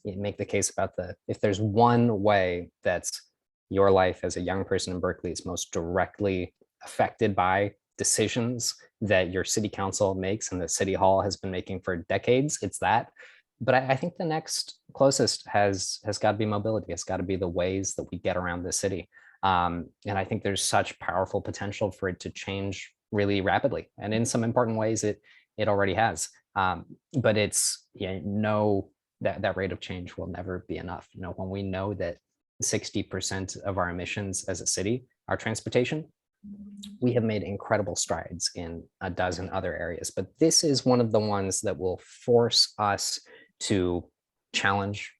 make the case about if there's one way that your life as a young person in Berkeley is most directly affected by decisions that your city council makes and the city hall has been making for decades, it's that. But I think the next closest has got to be mobility. It's got to be the ways that we get around the city. And I think there's such powerful potential for it to change really rapidly. And in some important ways, it already has. But it's, that rate of change will never be enough. When we know that 60% of our emissions as a city are transportation, we have made incredible strides in a dozen other areas. But this is one of the ones that will force us to challenge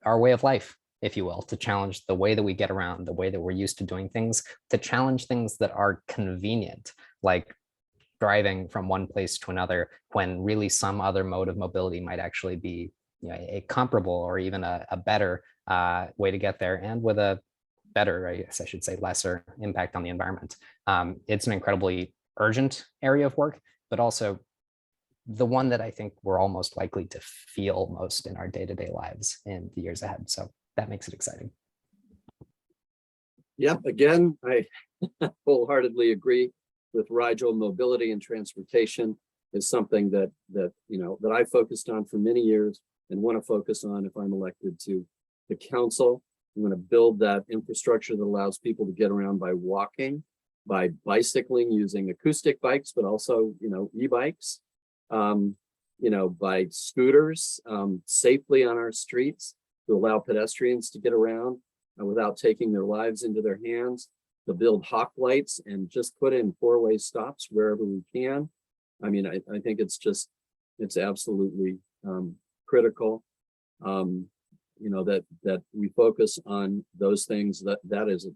our way of life, if you will, to challenge the way that we get around, the way that we're used to doing things, to challenge things that are convenient, like driving from one place to another, when really some other mode of mobility might actually be a comparable or even a better way to get there, and with a better, I guess I should say, lesser impact on the environment. It's an incredibly urgent area of work, but also the one that I think we're all most likely to feel most in our day-to-day lives in the years ahead. So that makes it exciting. Yep, again, I wholeheartedly agree with Rigel. Mobility and transportation is something that I focused on for many years and want to focus on if I'm elected to the council. I'm going to build that infrastructure that allows people to get around by walking, by bicycling, using acoustic bikes, but also, e-bikes, by scooters safely on our streets, to allow pedestrians to get around without taking their lives into their hands, to build hawk lights and just put in four-way stops wherever we can. I mean, I think it's absolutely critical, that we focus on those things. That is,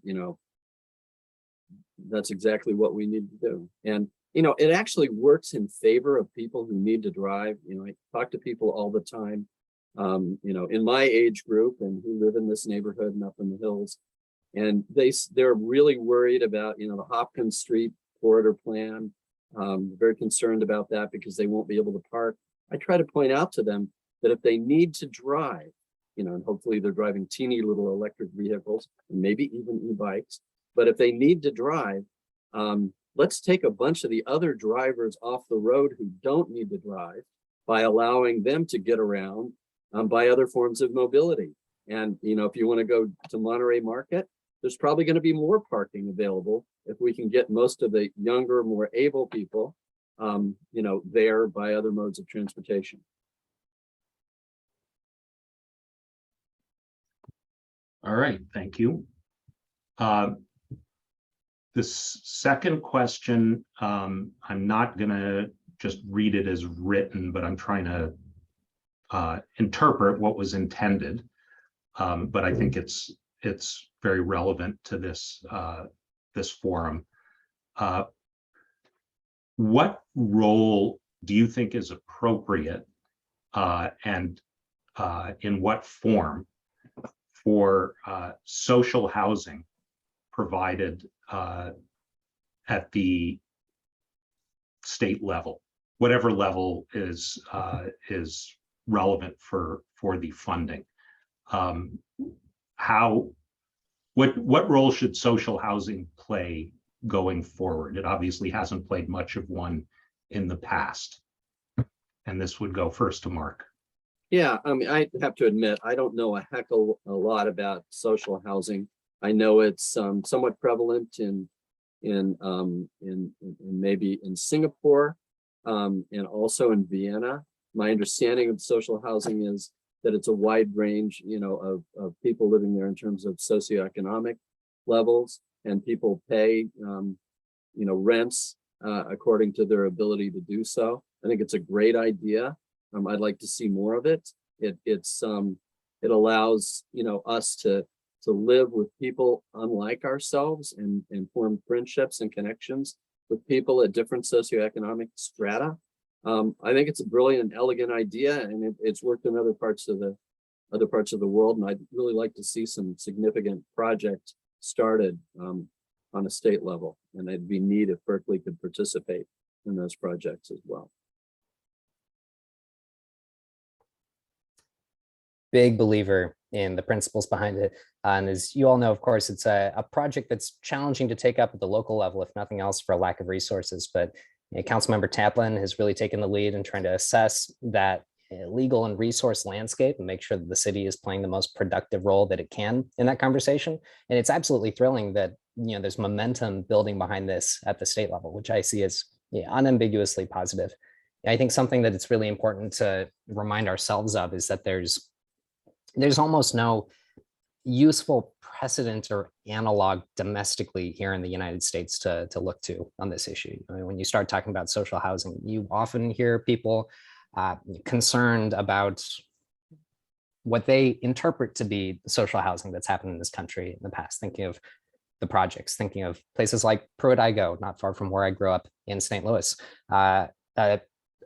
that's exactly what we need to do. And, it actually works in favor of people who need to drive. I talk to people all the time, in my age group and who live in this neighborhood and up in the hills. And they're really worried about, the Hopkins Street corridor plan. Very concerned about that because they won't be able to park. I try to point out to them that if they need to drive, and hopefully they're driving teeny little electric vehicles, and maybe even e-bikes, but if they need to drive, let's take a bunch of the other drivers off the road who don't need to drive by allowing them to get around by other forms of mobility. And, if you want to go to Monterey Market, there's probably going to be more parking available if we can get most of the younger, more able people, there by other modes of transportation. All right, thank you. This second question, I'm not gonna just read it as written, but I'm trying to interpret what was intended. But I think it's very relevant to this this forum. What role do you think is appropriate and in what form for social housing provided at the state level, whatever level is relevant for the funding? What role should social housing play going forward? It obviously hasn't played much of one in the past. And this would go first to Mark. Yeah, I mean, I have to admit, I don't know a heck of a lot about social housing. I know it's somewhat prevalent in maybe in Singapore and also in Vienna. My understanding of social housing is that it's a wide range, of people living there in terms of socioeconomic levels, and people pay, rents according to their ability to do so. I think it's a great idea. I'd like to see more of it. It allows us to live with people unlike ourselves and form friendships and connections with people at different socioeconomic strata. I think it's a brilliant, elegant idea, and it's worked in other parts of the world. And I'd really like to see some significant projects started on a state level, and it'd be neat if Berkeley could participate in those projects as well. Big believer in the principles behind it. And as you all know, of course, it's a project that's challenging to take up at the local level, if nothing else, for a lack of resources. But Councilmember Taplin has really taken the lead in trying to assess that legal and resource landscape and make sure that the city is playing the most productive role that it can in that conversation. And it's absolutely thrilling that there's momentum building behind this at the state level, which I see as unambiguously positive. And I think something that it's really important to remind ourselves of is that there's almost no useful precedent or analog domestically here in the United States to look to on this issue. I mean, when you start talking about social housing, you often hear people concerned about what they interpret to be social housing that's happened in this country in the past, thinking of the projects, thinking of places like Pruitt-Igoe, not far from where I grew up in St. Louis,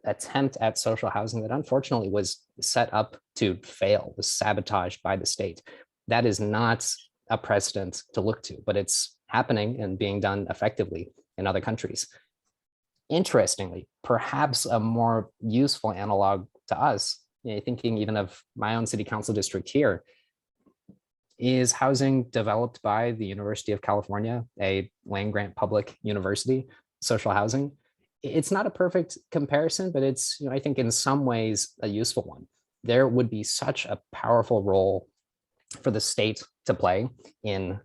attempt at social housing that unfortunately was set up to fail, was sabotaged by the state. That is not a precedent to look to, but it's happening and being done effectively in other countries. Interestingly, perhaps a more useful analog to us, thinking even of my own city council district here, is housing developed by the University of California, a land-grant public university, social housing. It's not a perfect comparison, but it's, I think in some ways a useful one. There would be such a powerful role for the state to play in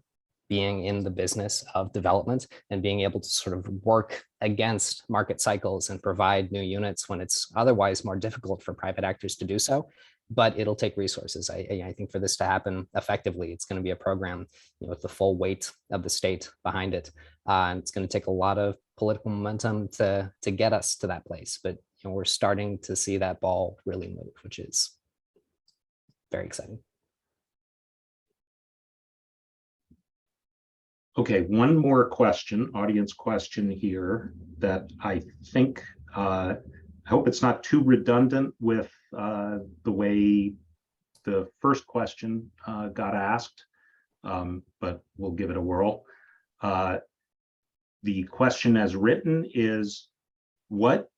being in the business of development and being able to sort of work against market cycles and provide new units when it's otherwise more difficult for private actors to do so. But it'll take resources. I think for this to happen effectively, it's going to be a program with the full weight of the state behind it. And it's going to take a lot of political momentum to get us to that place. But we're starting to see that ball really move, which is very exciting. Okay, one more question, audience question here that I think, I hope it's not too redundant with the way the first question got asked, but we'll give it a whirl. the question as written is, what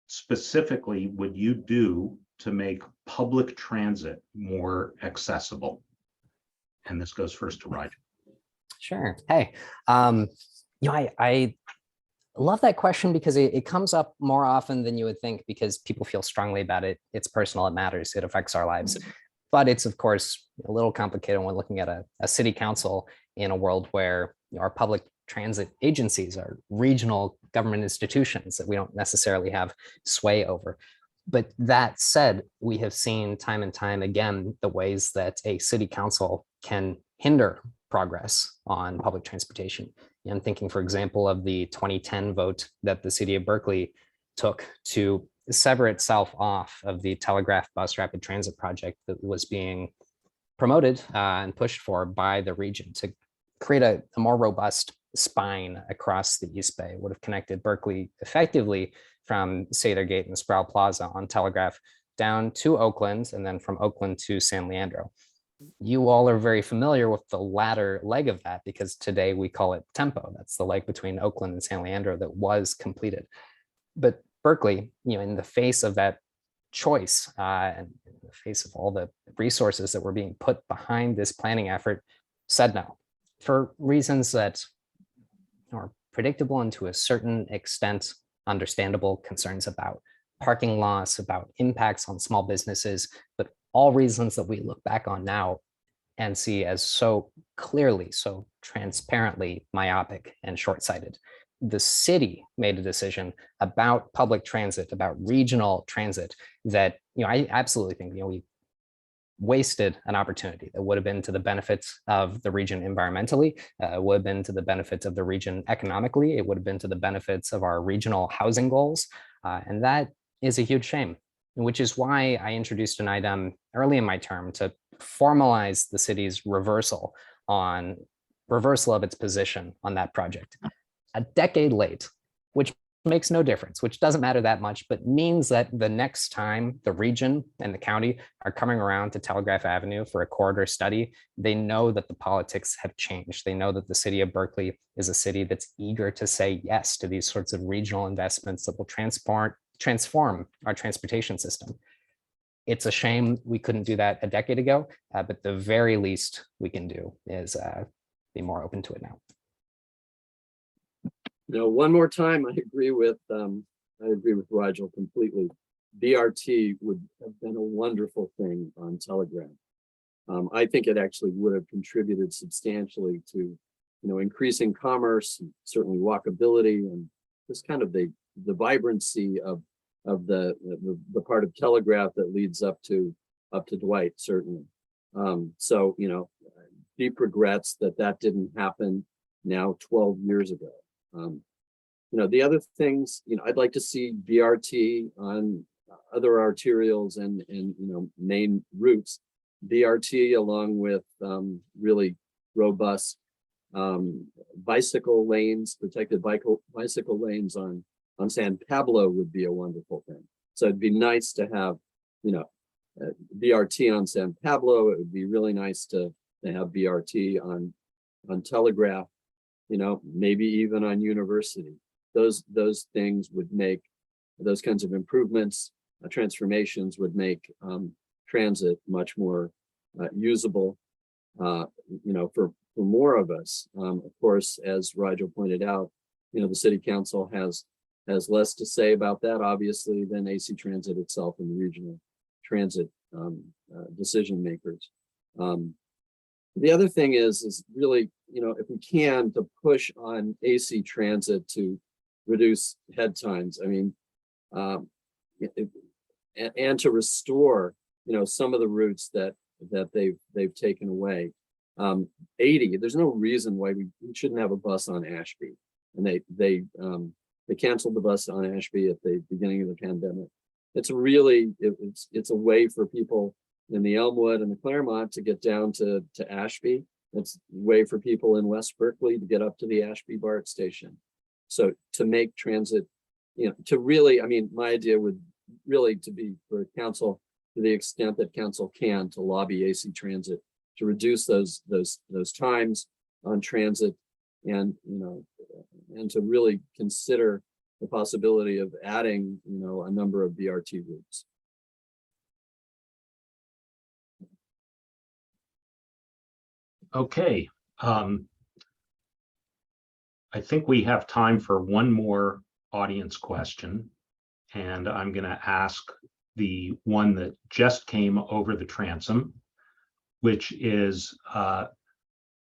specifically would you do to make public transit more accessible? And this goes first to Roger. Sure. Hey, I love that question because it comes up more often than you would think, because people feel strongly about it. It's personal, it matters, it affects our lives. But it's, of course, a little complicated when looking at a city council in a world where our public transit agencies are regional government institutions that we don't necessarily have sway over. But that said, we have seen time and time again the ways that a city council can hinder progress on public transportation. I'm thinking, for example, of the 2010 vote that the city of Berkeley took to sever itself off of the Telegraph bus rapid transit project that was being promoted and pushed for by the region to create a more robust spine across the East Bay. It would have connected Berkeley effectively from Sather Gate and Sproul Plaza on Telegraph down to Oakland, and then from Oakland to San Leandro. You all are very familiar with the latter leg of that, because today we call it Tempo. That's the leg between Oakland and San Leandro that was completed. But Berkeley, in the face of that choice and in the face of all the resources that were being put behind this planning effort, said no, for reasons that are predictable and to a certain extent understandable, concerns about parking loss, about impacts on small businesses, but all reasons that we look back on now and see as so clearly, so transparently myopic and short-sighted. The city made a decision about public transit, about regional transit, that I absolutely think we wasted an opportunity that would have been to the benefits of the region environmentally, would have been to the benefits of the region economically, it would have been to the benefits of our regional housing goals, and that is a huge shame, which is why I introduced an item early in my term to formalize the city's reversal of its position on that project. A decade late, which makes no difference, which doesn't matter that much, but means that the next time the region and the county are coming around to Telegraph Avenue for a corridor study, they know that the politics have changed. They know that the city of Berkeley is a city that's eager to say yes to these sorts of regional investments that will transform our transportation system. It's a shame we couldn't do that a decade ago, but the very least we can do is be more open to it now. One more time, I agree with Rigel completely. BRT would have been a wonderful thing on Telegraph. I think it actually would have contributed substantially to, increasing commerce, and certainly walkability, and just kind of the vibrancy of the part of Telegraph that leads up to Dwight, certainly. So deep regrets that didn't happen now 12 years ago. The other things, I'd like to see BRT on other arterials and main routes. BRT along with really robust bicycle lanes, protected bicycle lanes on San Pablo would be a wonderful thing. So it'd be nice to have, BRT on San Pablo. It would be really nice to have BRT on Telegraph, maybe even on University. Those things would make, those kinds of improvements, transformations would make transit much more usable, for more of us. Of course, as Rigel pointed out, the city council has less to say about that, obviously, than AC Transit itself and the regional transit decision makers. The other thing is really, if we can, to push on AC Transit to reduce head times. I mean, and to restore, some of the routes that they've taken away. 80. There's no reason why we shouldn't have a bus on Ashby, and they canceled the bus on Ashby at the beginning of the pandemic. It's really it's a way for people in the Elmwood and the Claremont to get down to Ashby. It's a way for people in West Berkeley to get up to the Ashby BART station. So to make transit, to really, my idea would really to be for council, to the extent that council can, to lobby AC Transit to reduce those times on transit, and, and to really consider the possibility of adding, a number of BRT routes. Okay. I think we have time for one more audience question, and I'm going to ask the one that just came over the transom, which is,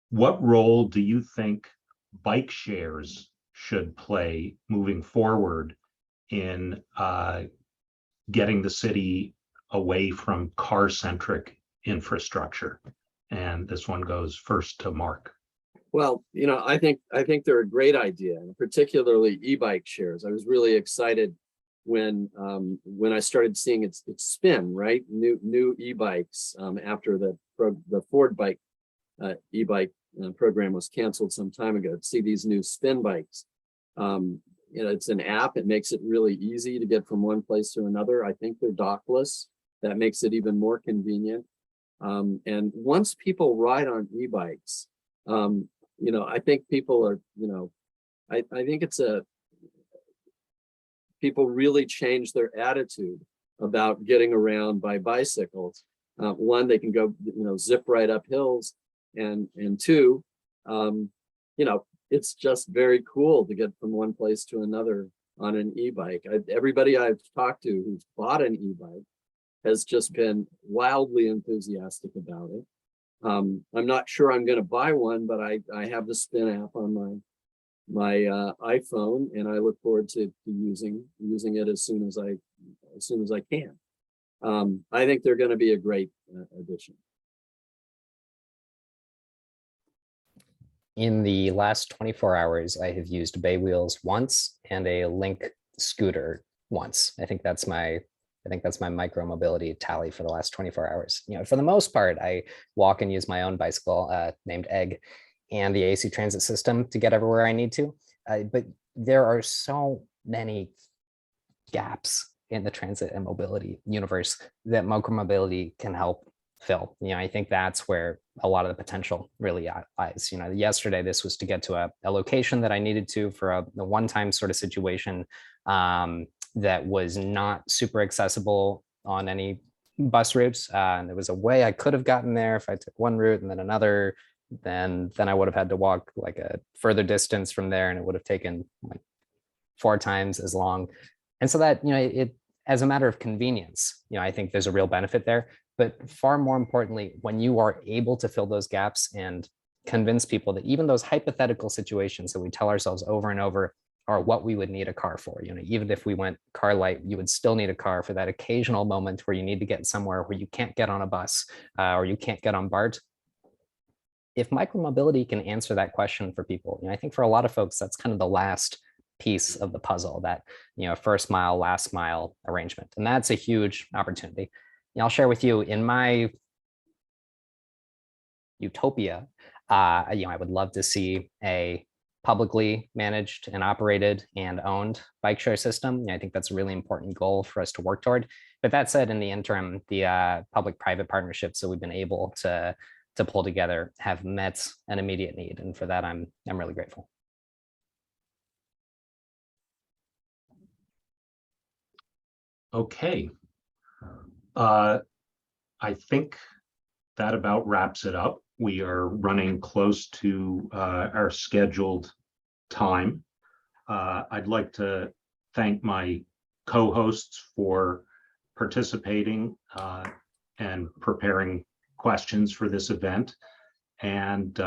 what role do you think bike shares should play moving forward in getting the city away from car-centric infrastructure? And this one goes first to Mark. Well, I think they're a great idea, and particularly e-bike shares. I was really excited when I started seeing its spin, right? New e-bikes after the Ford bike e-bike program was canceled some time ago. To see these new spin bikes, it's an app. It makes it really easy to get from one place to another. I think they're dockless. That makes it even more convenient. And once people ride on e-bikes, I think people are, I think people really change their attitude about getting around by bicycles. One, they can go, zip right up hills, and two, it's just very cool to get from one place to another on an e-bike. Everybody I've talked to who's bought an e-bike has just been wildly enthusiastic about it. I'm not sure I'm going to buy one, but I have the Spin app on my iPhone, and I look forward to using it as soon as I can. I think they're going to be a great addition. In the last 24 hours, I have used Bay Wheels once and a Link scooter once. I think that's my micro mobility tally for the last 24 hours. For the most part, I walk and use my own bicycle named Egg and the AC transit system to get everywhere I need to. But there are so many gaps in the transit and mobility universe that micro mobility can help fill. I think that's where a lot of the potential really lies. Yesterday, this was to get to a location that I needed to for a one-time sort of situation that was not super accessible on any bus routes. And there was a way I could have gotten there if I took one route and then another. Then I would have had to walk like a further distance from there, and it would have taken like 4 times as long. And so that, it as a matter of convenience, I think there's a real benefit there. But far more importantly, when you are able to fill those gaps and convince people that even those hypothetical situations that we tell ourselves over and over are what we would need a car for, even if we went car light, you would still need a car for that occasional moment where you need to get somewhere where you can't get on a bus or you can't get on BART. If micromobility can answer that question for people, I think for a lot of folks, that's kind of the last piece of the puzzle, that first mile, last mile arrangement. And that's a huge opportunity. I'll share with you, in my utopia, I would love to see a publicly managed and operated and owned bike share system. I think that's a really important goal for us to work toward. But that said, in the interim, the public-private partnerships that we've been able to pull together have met an immediate need, and for that, I'm really grateful. Okay. I think that about wraps it up. We are running close to our scheduled time. I'd like to thank my co-hosts for participating and preparing questions for this event, and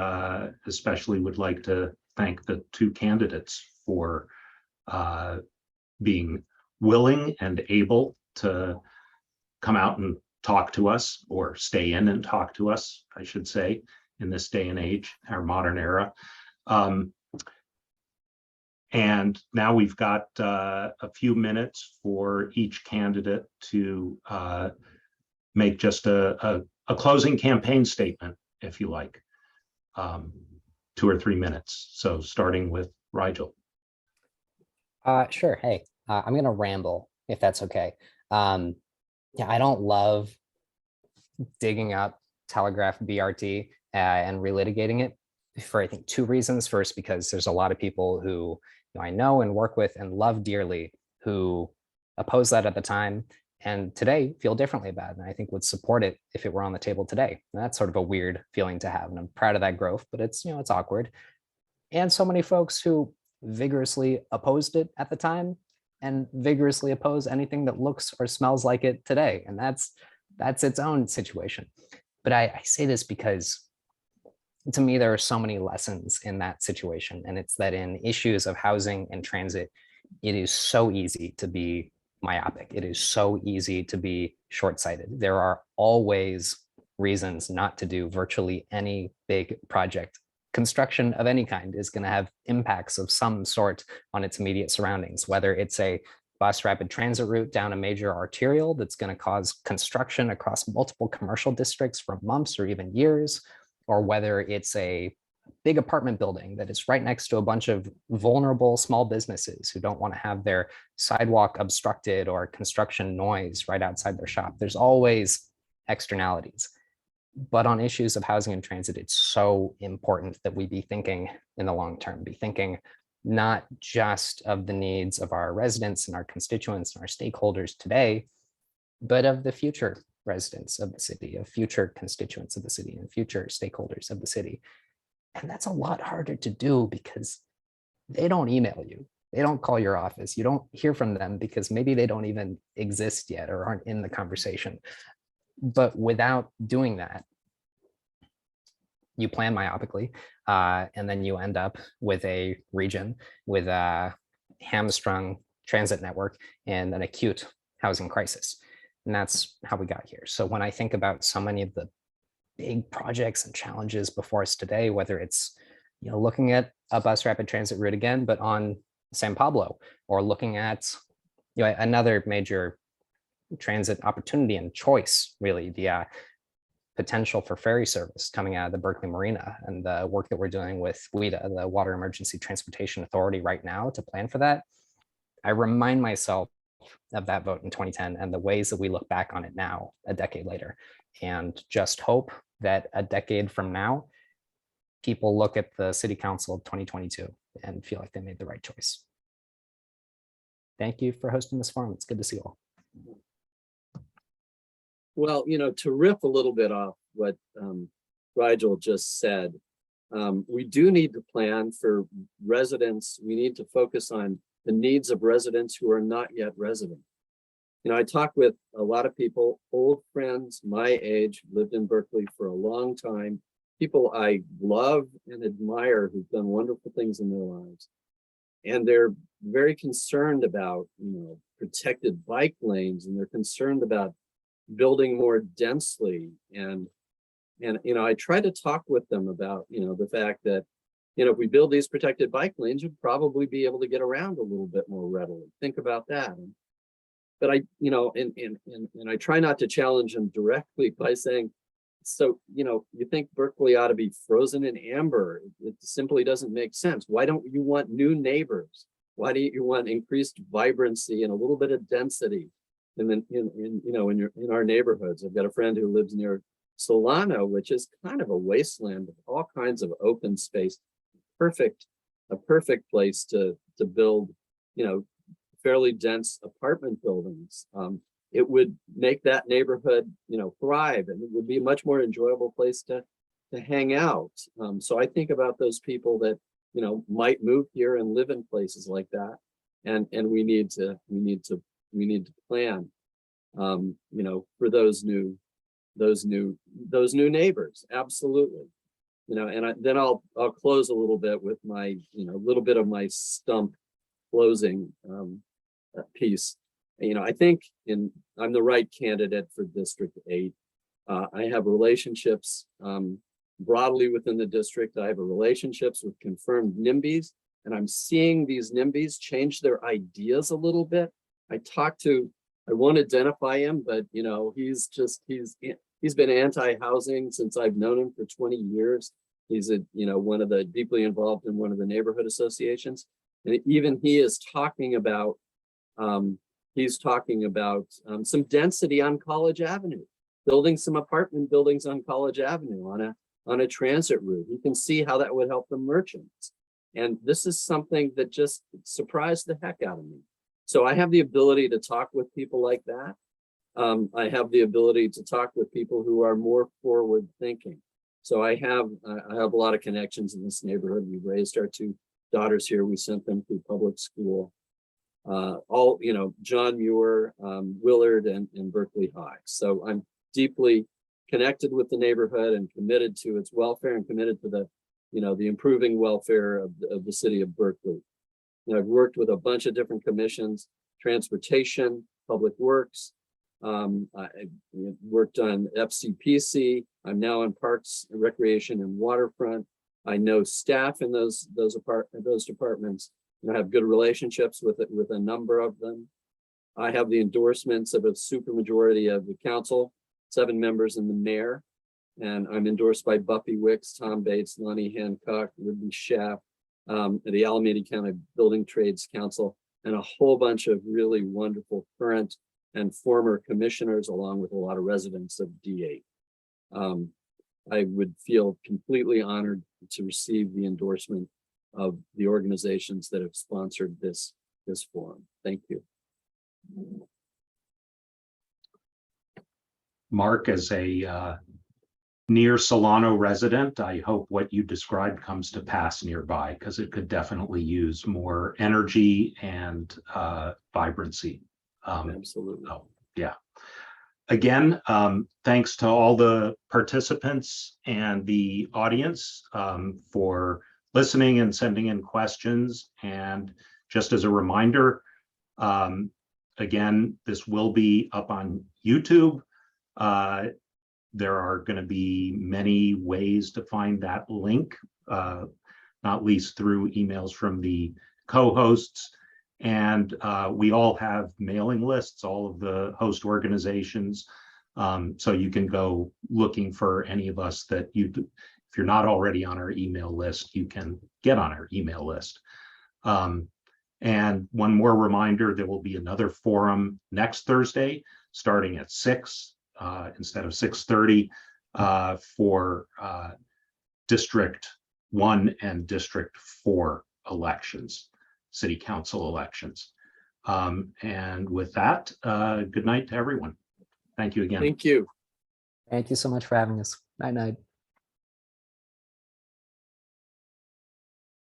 especially would like to thank the 2 candidates for being willing and able to come out and talk to us, or stay in and talk to us, I should say, in this day and age, our modern era. And now we've got a few minutes for each candidate to make just a closing campaign statement, if you like, 2 or 3 minutes. So starting with Rigel. Sure. Hey, I'm going to ramble, if that's okay. Yeah, I don't love digging up Telegraph BRT and relitigating it. for I think 2 reasons. First, because there's a lot of people who I know and work with and love dearly who opposed that at the time and today feel differently about it, and I think would support it if it were on the table today. And that's sort of a weird feeling to have, and I'm proud of that growth, but it's it's awkward. And so many folks who vigorously opposed it at the time and vigorously oppose anything that looks or smells like it today, and that's its own situation. But I say this because to me, there are so many lessons in that situation. And it's that in issues of housing and transit, it is so easy to be myopic. It is so easy to be short-sighted. There are always reasons not to do virtually any big project. Construction of any kind is going to have impacts of some sort on its immediate surroundings, whether it's a bus rapid transit route down a major arterial that's going to cause construction across multiple commercial districts for months or even years, or whether it's a big apartment building that is right next to a bunch of vulnerable small businesses who don't want to have their sidewalk obstructed or construction noise right outside their shop. There's always externalities. But on issues of housing and transit, it's so important that we be thinking in the long term, be thinking not just of the needs of our residents and our constituents and our stakeholders today, but of the future residents of the city, of future constituents of the city, and future stakeholders of the city. And that's a lot harder to do because they don't email you. They don't call your office. You don't hear from them because maybe they don't even exist yet or aren't in the conversation. But without doing that, you plan myopically, and then you end up with a region with a hamstrung transit network and an acute housing crisis. And that's how we got here. So when I think about so many of the big projects and challenges before us today, whether it's looking at a bus rapid transit route again, but on San Pablo, or looking at another major transit opportunity and choice, really, the potential for ferry service coming out of the Berkeley Marina, and the work that we're doing with WETA, the Water Emergency Transportation Authority, right now to plan for that. I remind myself of that vote in 2010 and the ways that we look back on it now, a decade later, and just hope that a decade from now, people look at the City Council of 2022 and feel like they made the right choice. Thank you for hosting this forum. It's good to see you all. Well, to riff a little bit off what Rigel just said, we do need to plan for residents. We need to focus on the needs of residents who are not yet resident. I talk with a lot of people, old friends, my age, lived in Berkeley for a long time, people I love and admire who've done wonderful things in their lives. And they're very concerned about, protected bike lanes, and they're concerned about building more densely. And I try to talk with them about, the fact that, if we build these protected bike lanes, you'd probably be able to get around a little bit more readily. Think about that. But I try not to challenge them directly by saying, so, you think Berkeley ought to be frozen in amber. It simply doesn't make sense. Why don't you want new neighbors? Why do you want increased vibrancy and a little bit of density in our neighborhoods? I've got a friend who lives near Solano, which is kind of a wasteland of all kinds of open space. A perfect place to build, fairly dense apartment buildings. It would make that neighborhood, thrive, and it would be a much more enjoyable place to hang out. So I think about those people that, might move here and live in places like that, and we need to plan, for those new neighbors. Absolutely. Then I'll close a little bit with my, little bit of my stump closing piece. I think I'm the right candidate for District 8. I have relationships broadly within the district. I have relationships with confirmed NIMBYs, and I'm seeing these NIMBYs change their ideas a little bit. I won't identify him, but he's been anti-housing since I've known him for 20 years. He's one of the deeply involved in one of the neighborhood associations. And even he is talking about, some density on College Avenue, building some apartment buildings on College Avenue on a transit route. You can see how that would help the merchants. And this is something that just surprised the heck out of me. So I have the ability to talk with people like that. I have the ability to talk with people who are more forward thinking. So I have a lot of connections in this neighborhood. We've raised our 2 daughters here. We sent them through public school. All, you know, John Muir, Willard, and Berkeley High. So I'm deeply connected with the neighborhood and committed to its welfare and committed to the, you know, the improving welfare of the city of Berkeley. And I've worked with a bunch of different commissions, transportation, public works. I worked on FCPC. I'm now in Parks and Recreation and Waterfront. I know staff in those departments. And I have good relationships with a number of them. I have the endorsements of a supermajority of the council, 7 members and the mayor. And I'm endorsed by Buffy Wicks, Tom Bates, Lonnie Hancock, Ridley Schaff, the Alameda County Building Trades Council, and a whole bunch of really wonderful current and former commissioners, along with a lot of residents of D8. I would feel completely honored to receive the endorsement of the organizations that have sponsored this forum. Thank you. Mark, as a near Solano resident, I hope what you described comes to pass nearby, because it could definitely use more energy and vibrancy. Absolutely. Oh, yeah. Again, thanks to all the participants and the audience for listening and sending in questions. And just as a reminder, again, this will be up on YouTube. There are going to be many ways to find that link, not least through emails from the co-hosts. And we all have mailing lists, all of the host organizations. So you can go looking for any of us that if you're not already on our email list, you can get on our email list. And one more reminder, there will be another forum next Thursday, starting at 6 instead of 6:30 for District 1 and District 4 elections, city council elections. And with that, good night to everyone. Thank you again. Thank you. Thank you so much for having us. Night, night.